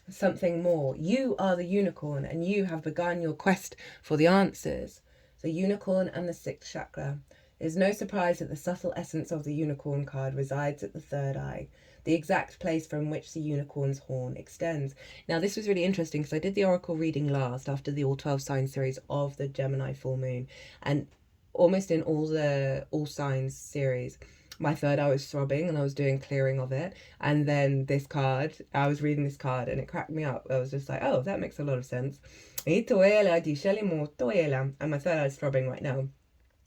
something more. You are the unicorn, and you have begun your quest for the answers. The unicorn and the sixth chakra. It is no surprise that the subtle essence of the unicorn card resides at the third eye, the exact place from which the unicorn's horn extends. Now, this was really interesting because I did the oracle reading last after the all 12 sign series of the Gemini full moon, and almost in all signs series, my third eye was throbbing and I was doing clearing of it. And then this card, I was reading this card and it cracked me up. I was just like, oh, that makes a lot of sense. And my third eye is throbbing right now.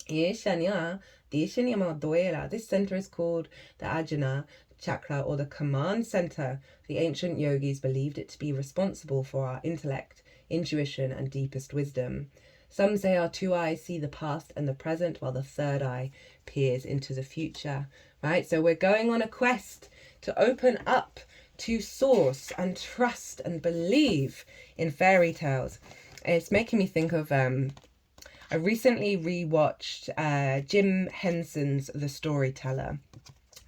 This center is called the Ajna chakra, or the command center. The ancient yogis believed it to be responsible for our intellect, intuition, and deepest wisdom. Some say our two eyes see the past and the present, while the third eye peers into the future, right? So we're going on a quest to open up to source and trust and believe in fairy tales. It's making me think of, I recently rewatched Jim Henson's The Storyteller.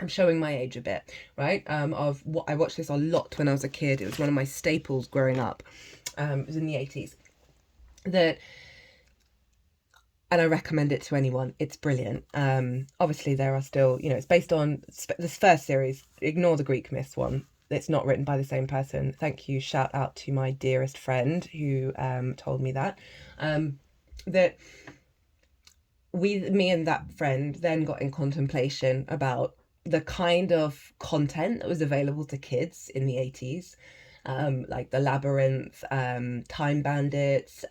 I'm showing my age a bit, right? Of what I watched this a lot when I was a kid. It was one of my staples growing up. It was in the 80s. And I recommend it to anyone. It's brilliant. Obviously, there are still, it's based on this first series. Ignore the Greek myths one. It's not written by the same person. Thank you. Shout out to my dearest friend who told me that. That me and that friend then got in contemplation about the kind of content that was available to kids in the 80s. Like the Labyrinth, Time Bandits,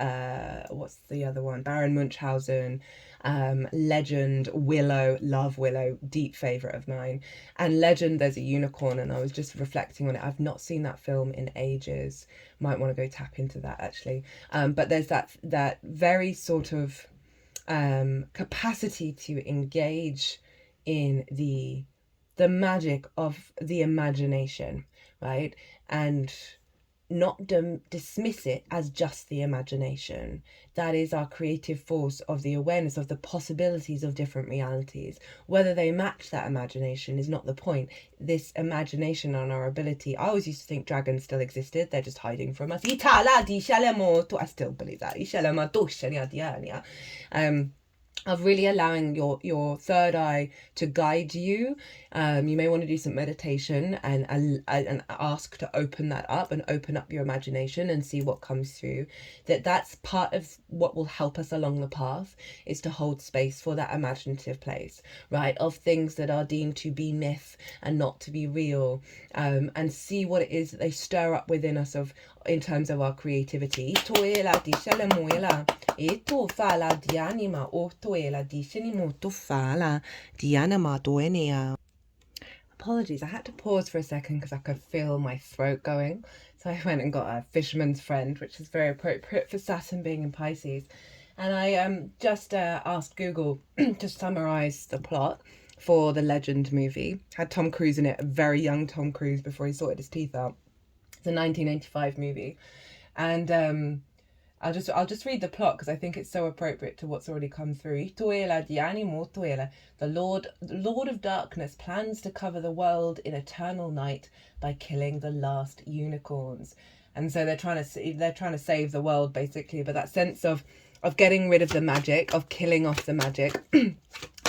what's the other one? Baron Munchausen, Legend, Willow, love Willow, deep favourite of mine. And Legend, there's a unicorn, and I was just reflecting on it. I've not seen that film in ages. Might want to go tap into that actually. But there's that very sort of capacity to engage in the magic of the imagination, right? And not dismiss it as just the imagination. That is our creative force of the awareness of the possibilities of different realities. Whether they match that imagination is not the point. This imagination on our ability, I always used to think dragons still existed, they're just hiding from us. I still believe that. Of really allowing your third eye to guide you. You may want to do some meditation and ask to open that up and open up your imagination and see what comes through. That's part of what will help us along the path, is to hold space for that imaginative place, right, of things that are deemed to be myth and not to be real, and see what it is that they stir up within us in terms of our creativity. Apologies, I had to pause for a second because I could feel my throat going. So I went and got a fisherman's friend, which is very appropriate for Saturn being in Pisces. And I just asked Google to summarize the plot for the Legend movie. Had Tom Cruise in it, a very young Tom Cruise before he sorted his teeth out. It's a 1985 movie. And I'll just read the plot because I think it's so appropriate to what's already come through. The Lord of Darkness plans to cover the world in eternal night by killing the last unicorns. And so they're trying to save the world basically, but that sense of getting rid of the magic, of killing off the magic,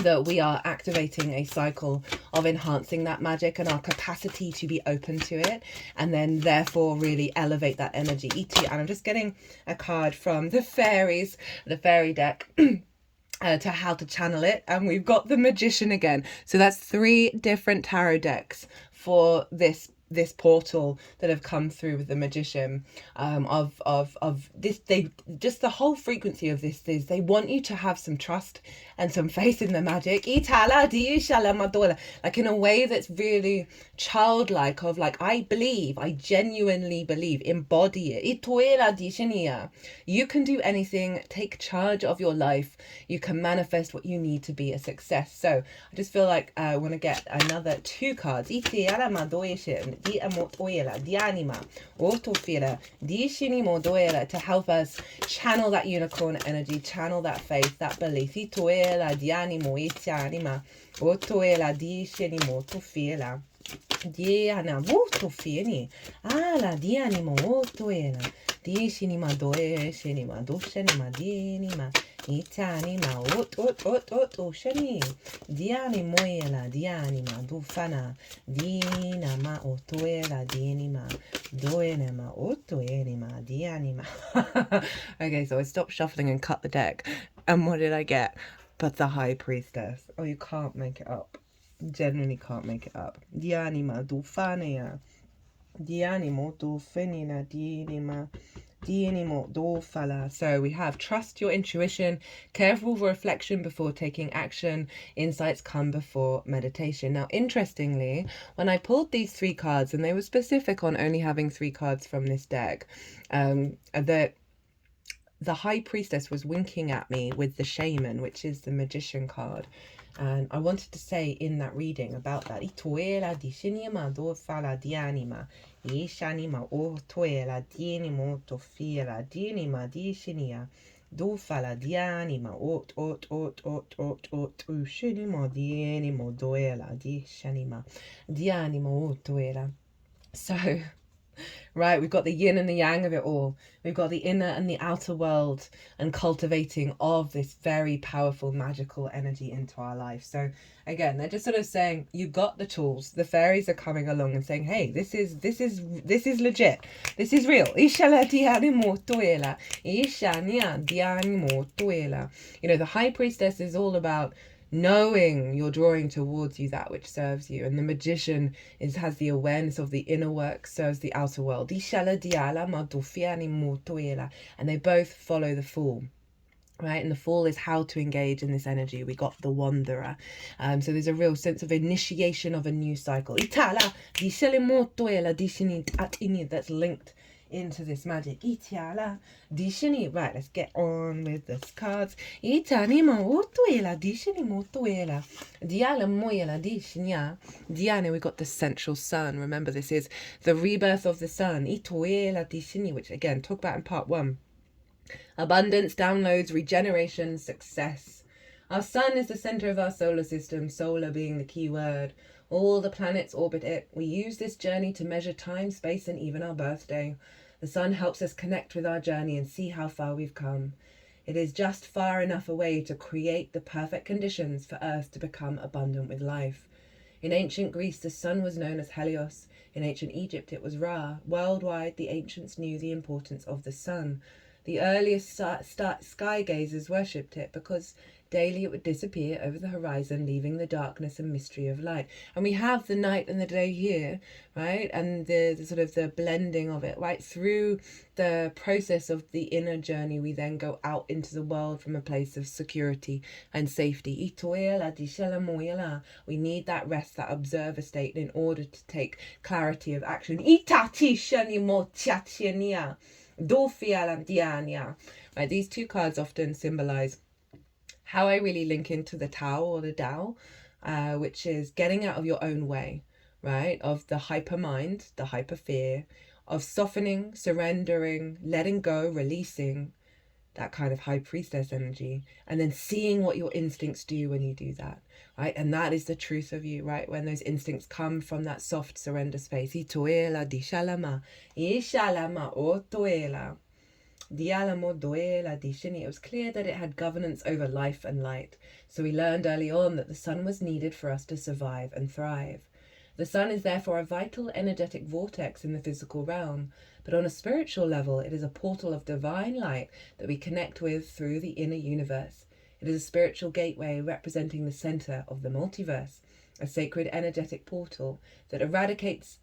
that we are activating a cycle of enhancing that magic and our capacity to be open to it, and then therefore really elevate that energy. And I'm just getting a card from the fairies, the fairy deck, to how to channel it. And we've got the Magician again. So that's 3 different tarot decks for this portal that have come through with the Magician, of this. They just, the whole frequency of this is they want you to have some trust and some faith in the magic, like in a way that's really childlike, of like, I genuinely believe, embody it. You can do anything, take charge of your life, you can manifest what you need to be a success. So I just feel like I want to get another 2 cards to help us channel that unicorn energy, channel that faith, that belief. Diana molto fini ala diani molto ela di shinima doe shinima do shinima dinima itanima ot shani diani moela diani ma do fana dina ma otoela dinima doenema otoenima dianima. Okay, so I stopped shuffling and cut the deck, and what did I get? But the High Priestess. Oh, you can't make it up. Genuinely can't make it up. Dianima do fanea. Dianimo do fenina dinima. Dianimo do fala. So we have trust your intuition, careful reflection before taking action, insights come before meditation. Now, interestingly, when I pulled these 3 cards, and they were specific on only having 3 cards from this deck, that the High Priestess was winking at me with the Shaman, which is the Magician card. And I wanted to say in that reading about that. Ituela di shinima do fala dianima. Ishanima o tuela dinimo to fila dinima di shinia. Do fala dianima ot ushinimo dianimo doela di shanima. Dianimo o tuela. So, right, we've got the yin and the yang of it all. We've got the inner and the outer world, and cultivating of this very powerful magical energy into our life. So again, they're just sort of saying, you got the tools. The fairies are coming along and saying, hey, this is legit. This is real. You know, the High Priestess is all about knowing you're drawing towards you that which serves you, and the Magician has the awareness of the inner work, serves the outer world. And they both follow the Fool, right? And the Fool is how to engage in this energy. We got the Wanderer, so there's a real sense of initiation of a new cycle that's linked into this magic. Itiala, dishini. Right, let's get on with the cards. Itanima otuela, dishini motuela. Diala moyela dishinya. Diana, we got the central sun. Remember, this is the rebirth of the sun. Ituela dishini, which again, talk about in part 1. Abundance, downloads, regeneration, success. Our sun is the center of our solar system, solar being the key word. All the planets orbit it. We use this journey to measure time, space, and even our birthday. The sun helps us connect with our journey and see how far we've come. It is just far enough away to create the perfect conditions for Earth to become abundant with life. In ancient Greece, the sun was known as Helios. In ancient Egypt, it was Ra. Worldwide, the ancients knew the importance of the sun. The earliest sky gazers worshipped it because daily it would disappear over the horizon, leaving the darkness and mystery of light. And we have the night and the day here, right? And the sort of the blending of it, right? Through the process of the inner journey, we then go out into the world from a place of security and safety. We need that rest, that observer state in order to take clarity of action. Right, these two cards often symbolize how I really link into the Tao or the Tao, which is getting out of your own way, right? Of the hyper mind, the hyper fear, of softening, surrendering, letting go, releasing, that kind of high priestess energy, and then seeing what your instincts do when you do that, right? And that is the truth of you, right? When those instincts come from that soft surrender space. Itoela di shalama, ishalama otoela. Dialamo doela di shini. It was clear that it had governance over life and light. So we learned early on that the sun was needed for us to survive and thrive. The sun is therefore a vital energetic vortex in the physical realm, but on a spiritual level, it is a portal of divine light that we connect with through the inner universe. It is a spiritual gateway representing the center of the multiverse, a sacred energetic portal that irradiates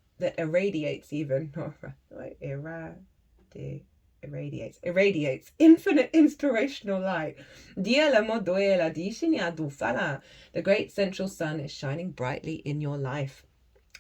infinite inspirational light. The great central sun is shining brightly in your life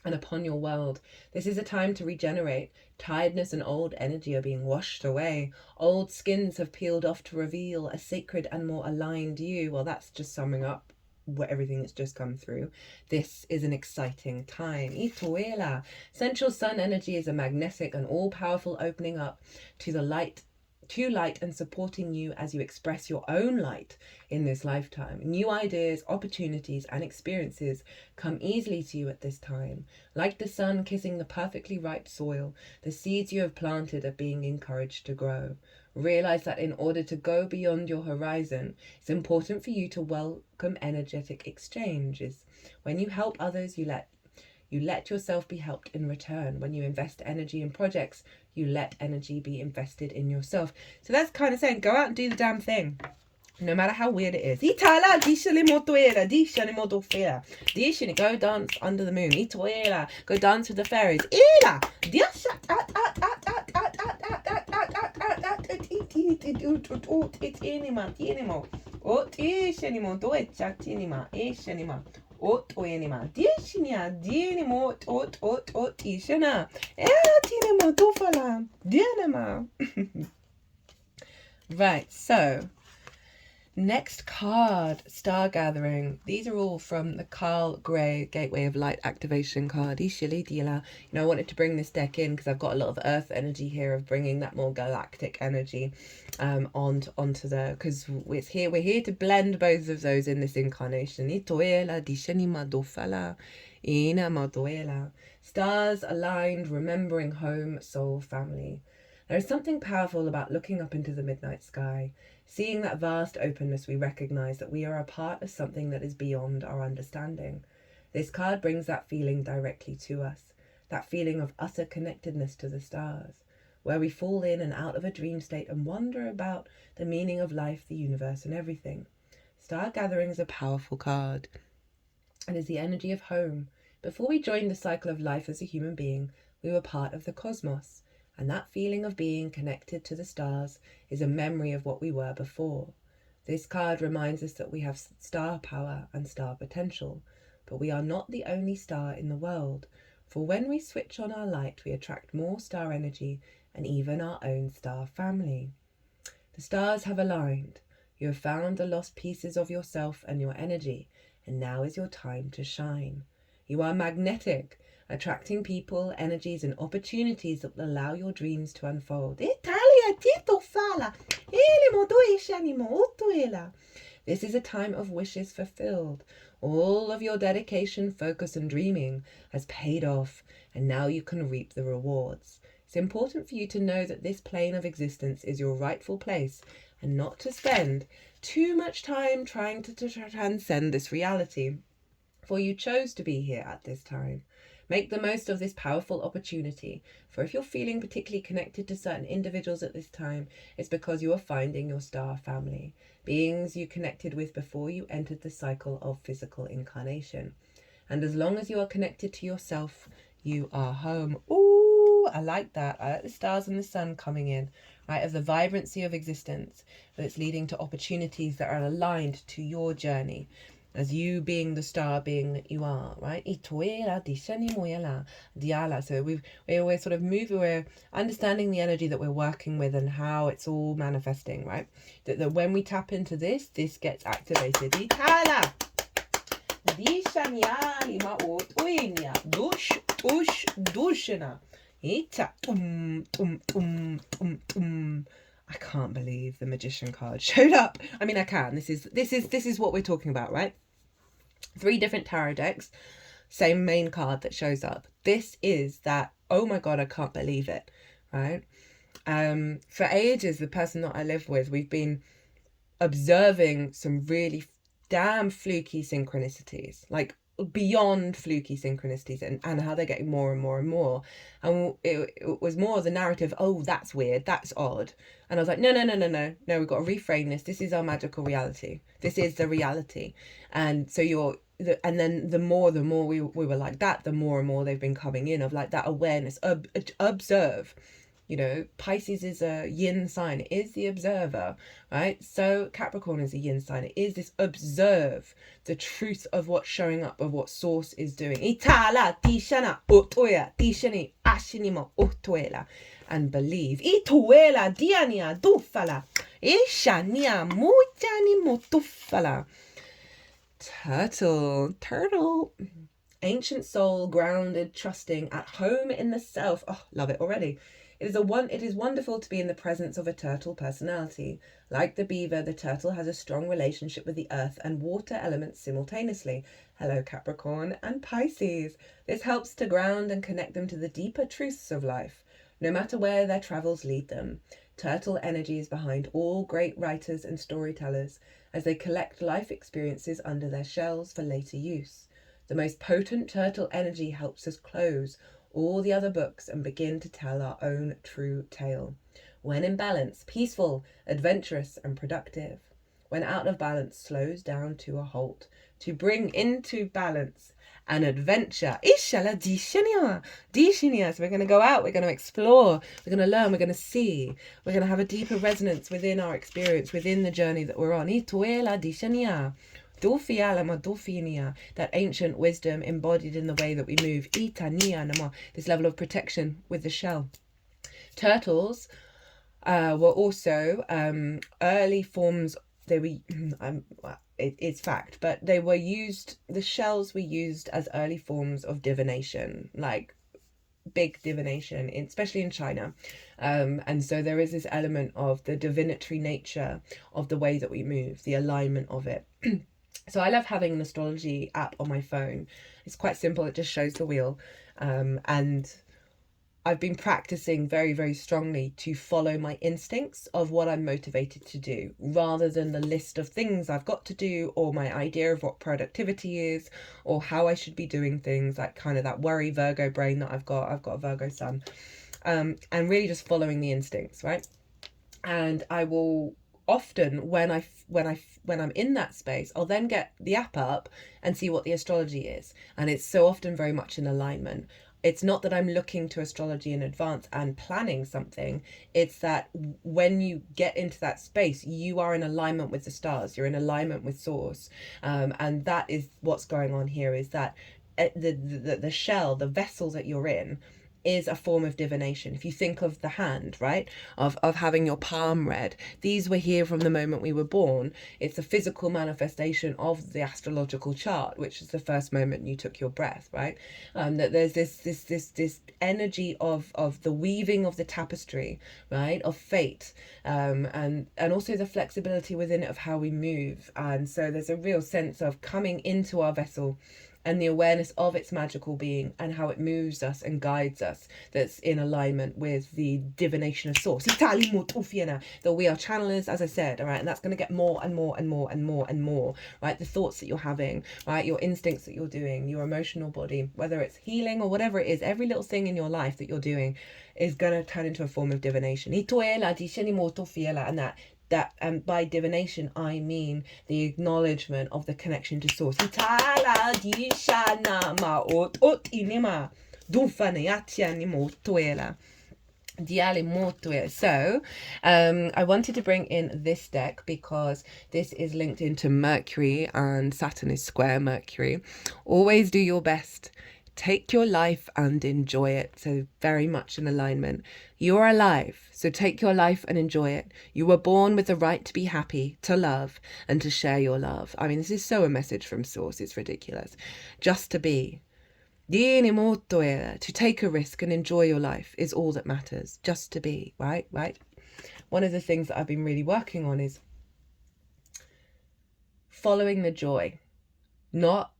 and upon your world. This is a time to regenerate. Tiredness and old energy are being washed away. Old skins have peeled off to reveal a sacred and more aligned you. Well, that's just summing up what everything that's just come through. This is an exciting time. Ituela. Central sun energy is a magnetic and all-powerful opening up to the light, and supporting you as you express your own light in this lifetime. New ideas, opportunities, and experiences come easily to you at this time. Like the sun kissing the perfectly ripe soil, the seeds you have planted are being encouraged to grow. Realize that in order to go beyond your horizon, it's important for you to welcome energetic exchanges. When you help others, you let yourself be helped in return. When you invest energy in projects, you let energy be invested in yourself. So that's kind of saying, go out and do the damn thing, no matter how weird it is. Go dance under the moon. Go dance with the fairies. Right, so next card, Star Gathering. These are all from the Carl Gray Gateway of Light Activation card. I wanted to bring this deck in because I've got a lot of earth energy here of bringing that more galactic energy onto the, because we're here to blend both of those in this incarnation. Stars aligned, remembering home, soul, family. There is something powerful about looking up into the midnight sky. Seeing that vast openness, we recognize that we are a part of something that is beyond our understanding. This card brings that feeling directly to us, that feeling of utter connectedness to the stars, where we fall in and out of a dream state and wonder about the meaning of life, the universe, and everything. Star Gathering is a powerful card. It is the energy of home. Before we joined the cycle of life as a human being, we were part of the cosmos. And that feeling of being connected to the stars is a memory of what we were before. This card reminds us that we have star power and star potential, but we are not the only star in the world. For when we switch on our light, we attract more star energy and even our own star family. The stars have aligned. You have found the lost pieces of yourself and your energy, and now is your time to shine. You are magnetic, attracting people, energies, and opportunities that will allow your dreams to unfold. This is a time of wishes fulfilled. All of your dedication, focus, and dreaming has paid off, and now you can reap the rewards. It's important for you to know that this plane of existence is your rightful place, and not to spend too much time trying to transcend this reality, for you chose to be here at this time. Make the most of this powerful opportunity, for if you're feeling particularly connected to certain individuals at this time, it's because you are finding your star family, beings you connected with before you entered the cycle of physical incarnation. And as long as you are connected to yourself, you are home. Ooh, I like that. I like the stars and the sun coming in, right, of the vibrancy of existence that's leading to opportunities that are aligned to your journey. As you being the star being that you are, right? So we're sort of moving, we're understanding the energy that we're working with and how it's all manifesting, right? That when we tap into this gets activated. I can't believe the magician card showed up. I mean, I can. This is what we're talking about, right? 3 different tarot decks, same main card that shows up. This is that, oh my God, I can't believe it, right? For ages, the person that I live with, we've been observing some really damn fluky synchronicities, like beyond fluky synchronicities, and how they're getting more and more and more. And it was more of the narrative, oh, that's weird, that's odd. And I was like, no, we've got to reframe this. This is our magical reality. This is the reality. And so and then the more we were like that, the more and more they've been coming in of like that awareness, observe. You know, Pisces is a yin sign. It is the observer, right? So Capricorn is a yin sign. It is this observe the truth of what's showing up, of what source is doing. And believe. Turtle. Ancient soul, grounded, trusting, at home in the self. Oh, love it already. It is wonderful to be in the presence of a turtle personality. Like the beaver, the turtle has a strong relationship with the earth and water elements simultaneously. Hello, Capricorn and Pisces. This helps to ground and connect them to the deeper truths of life, no matter where their travels lead them. Turtle energy is behind all great writers and storytellers as they collect life experiences under their shells for later use. The most potent turtle energy helps us close all the other books and begin to tell our own true tale. When in balance, peaceful, adventurous, and productive. When out of balance, slows down to a halt. To bring into balance an adventure. So we're going to go out, we're going to explore, we're going to learn, we're going to see. We're going to have a deeper resonance within our experience, within the journey that we're on. That ancient wisdom embodied in the way that we move. This level of protection with the shell. Turtles were also early forms. They were, it's fact, but they were used, the shells were used as early forms of divination, like big divination, especially in China. And so there is this element of the divinatory nature of the way that we move, the alignment of it. So I love having an astrology app on my phone. It's quite simple. It just shows the wheel. And I've been practicing very, very strongly to follow my instincts of what I'm motivated to do, rather than the list of things I've got to do, or my idea of what productivity is, or how I should be doing things, like kind of that worry Virgo brain that I've got. I've got a Virgo sun. And really just following the instincts, right? And I will often, when I'm in that space, I'll then get the app up and see what the astrology is. And it's so often very much in alignment. It's not that I'm looking to astrology in advance and planning something. It's that when you get into that space, you are in alignment with the stars. You're in alignment with source. And that is what's going on here, is that the shell, the vessel that you're in, is a form of divination. If you think of the hand, right, of having your palm read, these were here from the moment we were born. It's a physical manifestation of the astrological chart, which is the first moment you took your breath, right? That there's this energy of the weaving of the tapestry, right, of fate, and also the flexibility within it of how we move. And so there's a real sense of coming into our vessel and the awareness of its magical being and how it moves us and guides us, that's in alignment with the divination of source. That we are channelers, as I said, all right, and that's going to get more and more and more and more and more, right? The thoughts that you're having, right? Your instincts that you're doing, your emotional body, whether it's healing or whatever it is, every little thing in your life that you're doing is going to turn into a form of divination. And that by divination I mean the acknowledgement of the connection to source. So I wanted to bring in this deck because this is linked into Mercury, and Saturn is square Mercury. Always do your best. Take your life and enjoy it. So very much in alignment. You're alive, so take your life and enjoy it. You were born with the right to be happy, to love, and to share your love. I mean, this is so a message from source. It's ridiculous. Just to be. To take a risk and enjoy your life is all that matters. Just to be, right? One of the things that I've been really working on is following the joy. Not,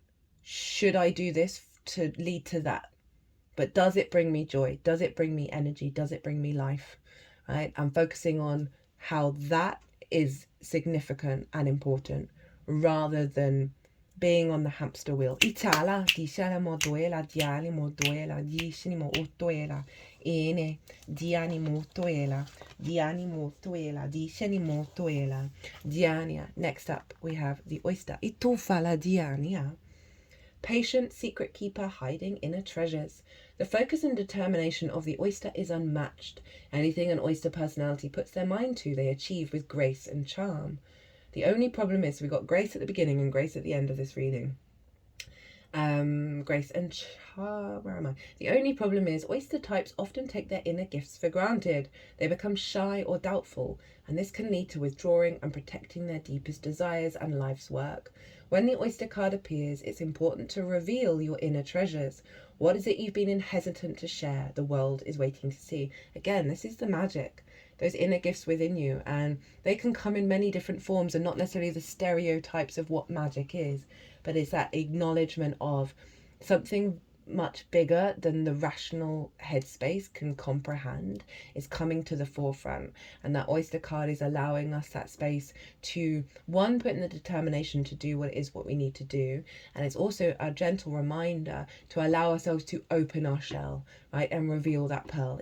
should I do this to lead to that? But does it bring me joy? Does it bring me energy? Does it bring me life? Right? I'm focusing on how that is significant and important rather than being on the hamster wheel. Next up, we have the oyster. Patient secret keeper hiding inner treasures. The focus and determination of the oyster is unmatched. Anything an oyster personality puts their mind to, they achieve with grace and charm. The only problem is, we got grace at the beginning and grace at the end of this reading. Grace and charm, where am I? The only problem is, oyster types often take their inner gifts for granted. They become shy or doubtful, and this can lead to withdrawing and protecting their deepest desires and life's work. When the oyster card appears, it's important to reveal your inner treasures. What is it you've been hesitant to share? The world is waiting to see. Again, this is the magic. Those inner gifts within you, and they can come in many different forms and not necessarily the stereotypes of what magic is, but it's that acknowledgement of something much bigger than the rational headspace can comprehend is coming to the forefront. And that oyster card is allowing us that space to, one, put in the determination to do what it is what we need to do, and it's also a gentle reminder to allow ourselves to open our shell, right, and reveal that pearl.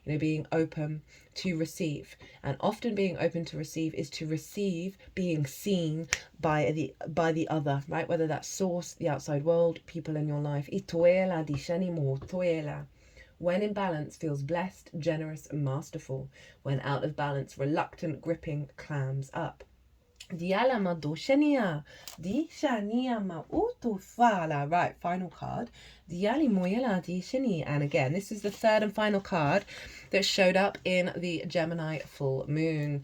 Being open to receive. And often being open to receive is to receive being seen by the other, right? Whether that's source, the outside world, people in your life. When in balance, feels blessed, generous, and masterful. When out of balance, reluctant, gripping, clams up. Right, final card. And again, this is the third and final card that showed up in the Gemini full moon.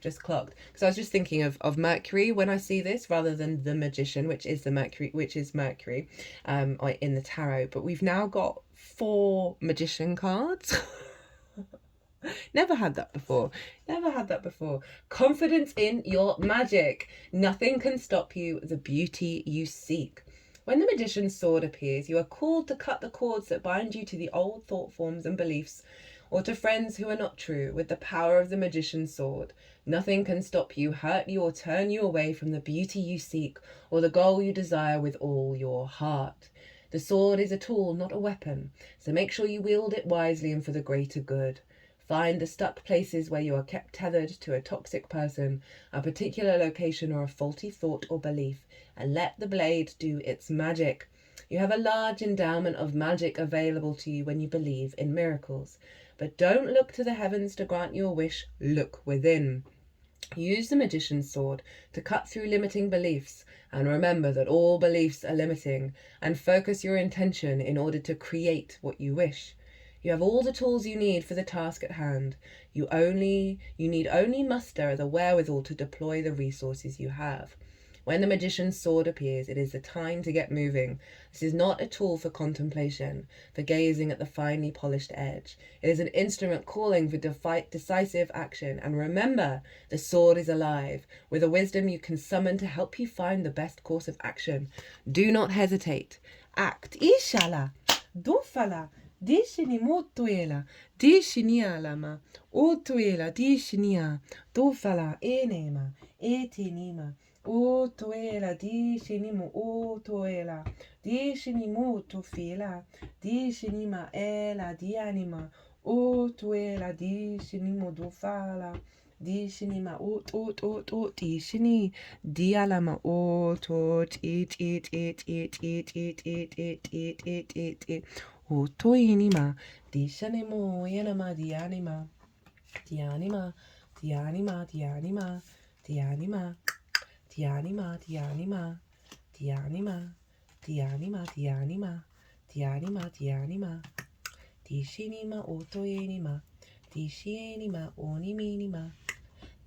Just clocked, because I was just thinking of Mercury when I see this, rather than the Magician, which is Mercury in the tarot. But we've now got 4 Magician cards. Never had that before. Confidence in your magic. Nothing can stop you, the beauty you seek. When the Magician's sword appears, you are called to cut the cords that bind you to the old thought forms and beliefs, or to friends who are not true, with the power of the Magician's sword. Nothing can stop you, hurt you, or turn you away from the beauty you seek, or the goal you desire with all your heart. The sword is a tool, not a weapon, so make sure you wield it wisely and for the greater good. Find the stuck places where you are kept tethered to a toxic person, a particular location, or a faulty thought or belief, and let the blade do its magic. You have a large endowment of magic available to you when you believe in miracles. But don't look to the heavens to grant you a wish, look within. Use the magician's sword to cut through limiting beliefs, and remember that all beliefs are limiting, and focus your intention in order to create what you wish. You have all the tools you need for the task at hand. You need only muster the wherewithal to deploy the resources you have. When the magician's sword appears, it is the time to get moving. This is not a tool for contemplation, for gazing at the finely polished edge. It is an instrument calling for decisive action. And remember, the sword is alive, with a wisdom you can summon to help you find the best course of action. Do not hesitate. Act. Ishala. Dofala. Dishini motuela. Dishini alama. Otuela. Dishinia. Dofala. Enema. Etinima. O toela, dishinimo, o toela, dishinimo to fila, dishinima ela, dianima, o toela, dishinimo do fala, dishinima, o, dishini, dialama, o, tot, it, o toinima, dishanimo, yanama, dianima, dianima, dianima, dianima, dianima. Dianima, dianima, dianima, dianima, dianima, dianima, dianima, dishinima, otoenima, dishienima, oniminima,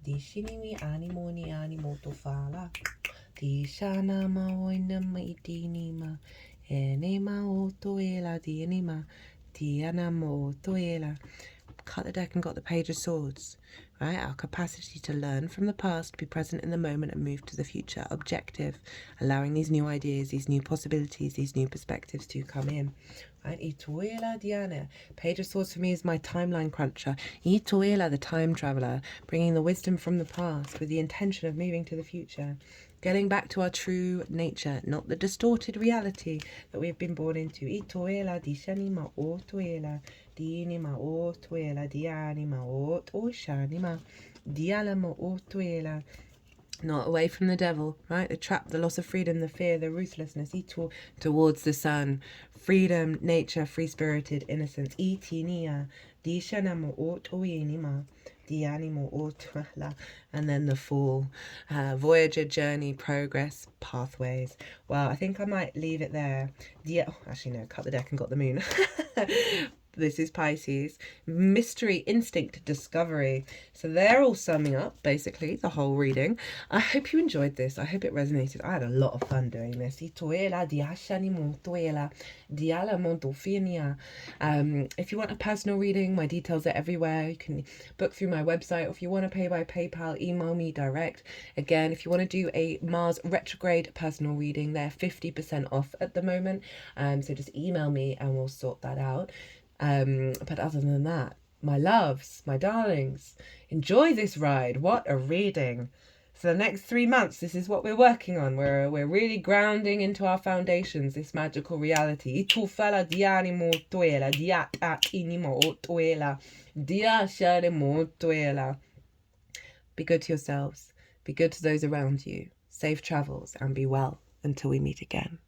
dishinimi, animoni, animotofala, dishanama, oinama, itinima, enema, otoela, dianima, dianama, otoela. Cut the deck and got the Page of Swords. Right, our capacity to learn from the past, be present in the moment and move to the future. Objective, allowing these new ideas, these new possibilities, these new perspectives to come in. Right, Ituela Diana. Page of Swords for me is my timeline cruncher. Ituela, the time traveler, bringing the wisdom from the past with the intention of moving to the future. Getting back to our true nature, not the distorted reality that we have been born into. Ituela dishanima otuela. Dinima otuela, dianima ot oshanima, dialama otuela. Not away from the devil, right? The trap, the loss of freedom, the fear, the ruthlessness. Towards the sun. Freedom, nature, free-spirited innocence. Itinia, dishanama otuinima, dianimo otuela. And then the fall. Voyager, journey, progress, pathways. Well, I think I might leave it there. Actually, no, cut the deck and got the moon. This is Pisces. Mystery, instinct, discovery. So they're all summing up, basically, the whole reading. I hope you enjoyed this. I hope it resonated. I had a lot of fun doing this. If you want a personal reading, my details are everywhere. You can book through my website. Or if you want to pay by PayPal, email me direct. Again, if you want to do a Mars retrograde personal reading, they're 50% off at the moment. So just email me and we'll sort that out. But other than that, my loves, my darlings, enjoy this ride. What a reading. For the next 3 months, this is what we're working on. We're really grounding into our foundations, this magical reality. Be good to yourselves. Be good to those around you. Safe travels and be well until we meet again.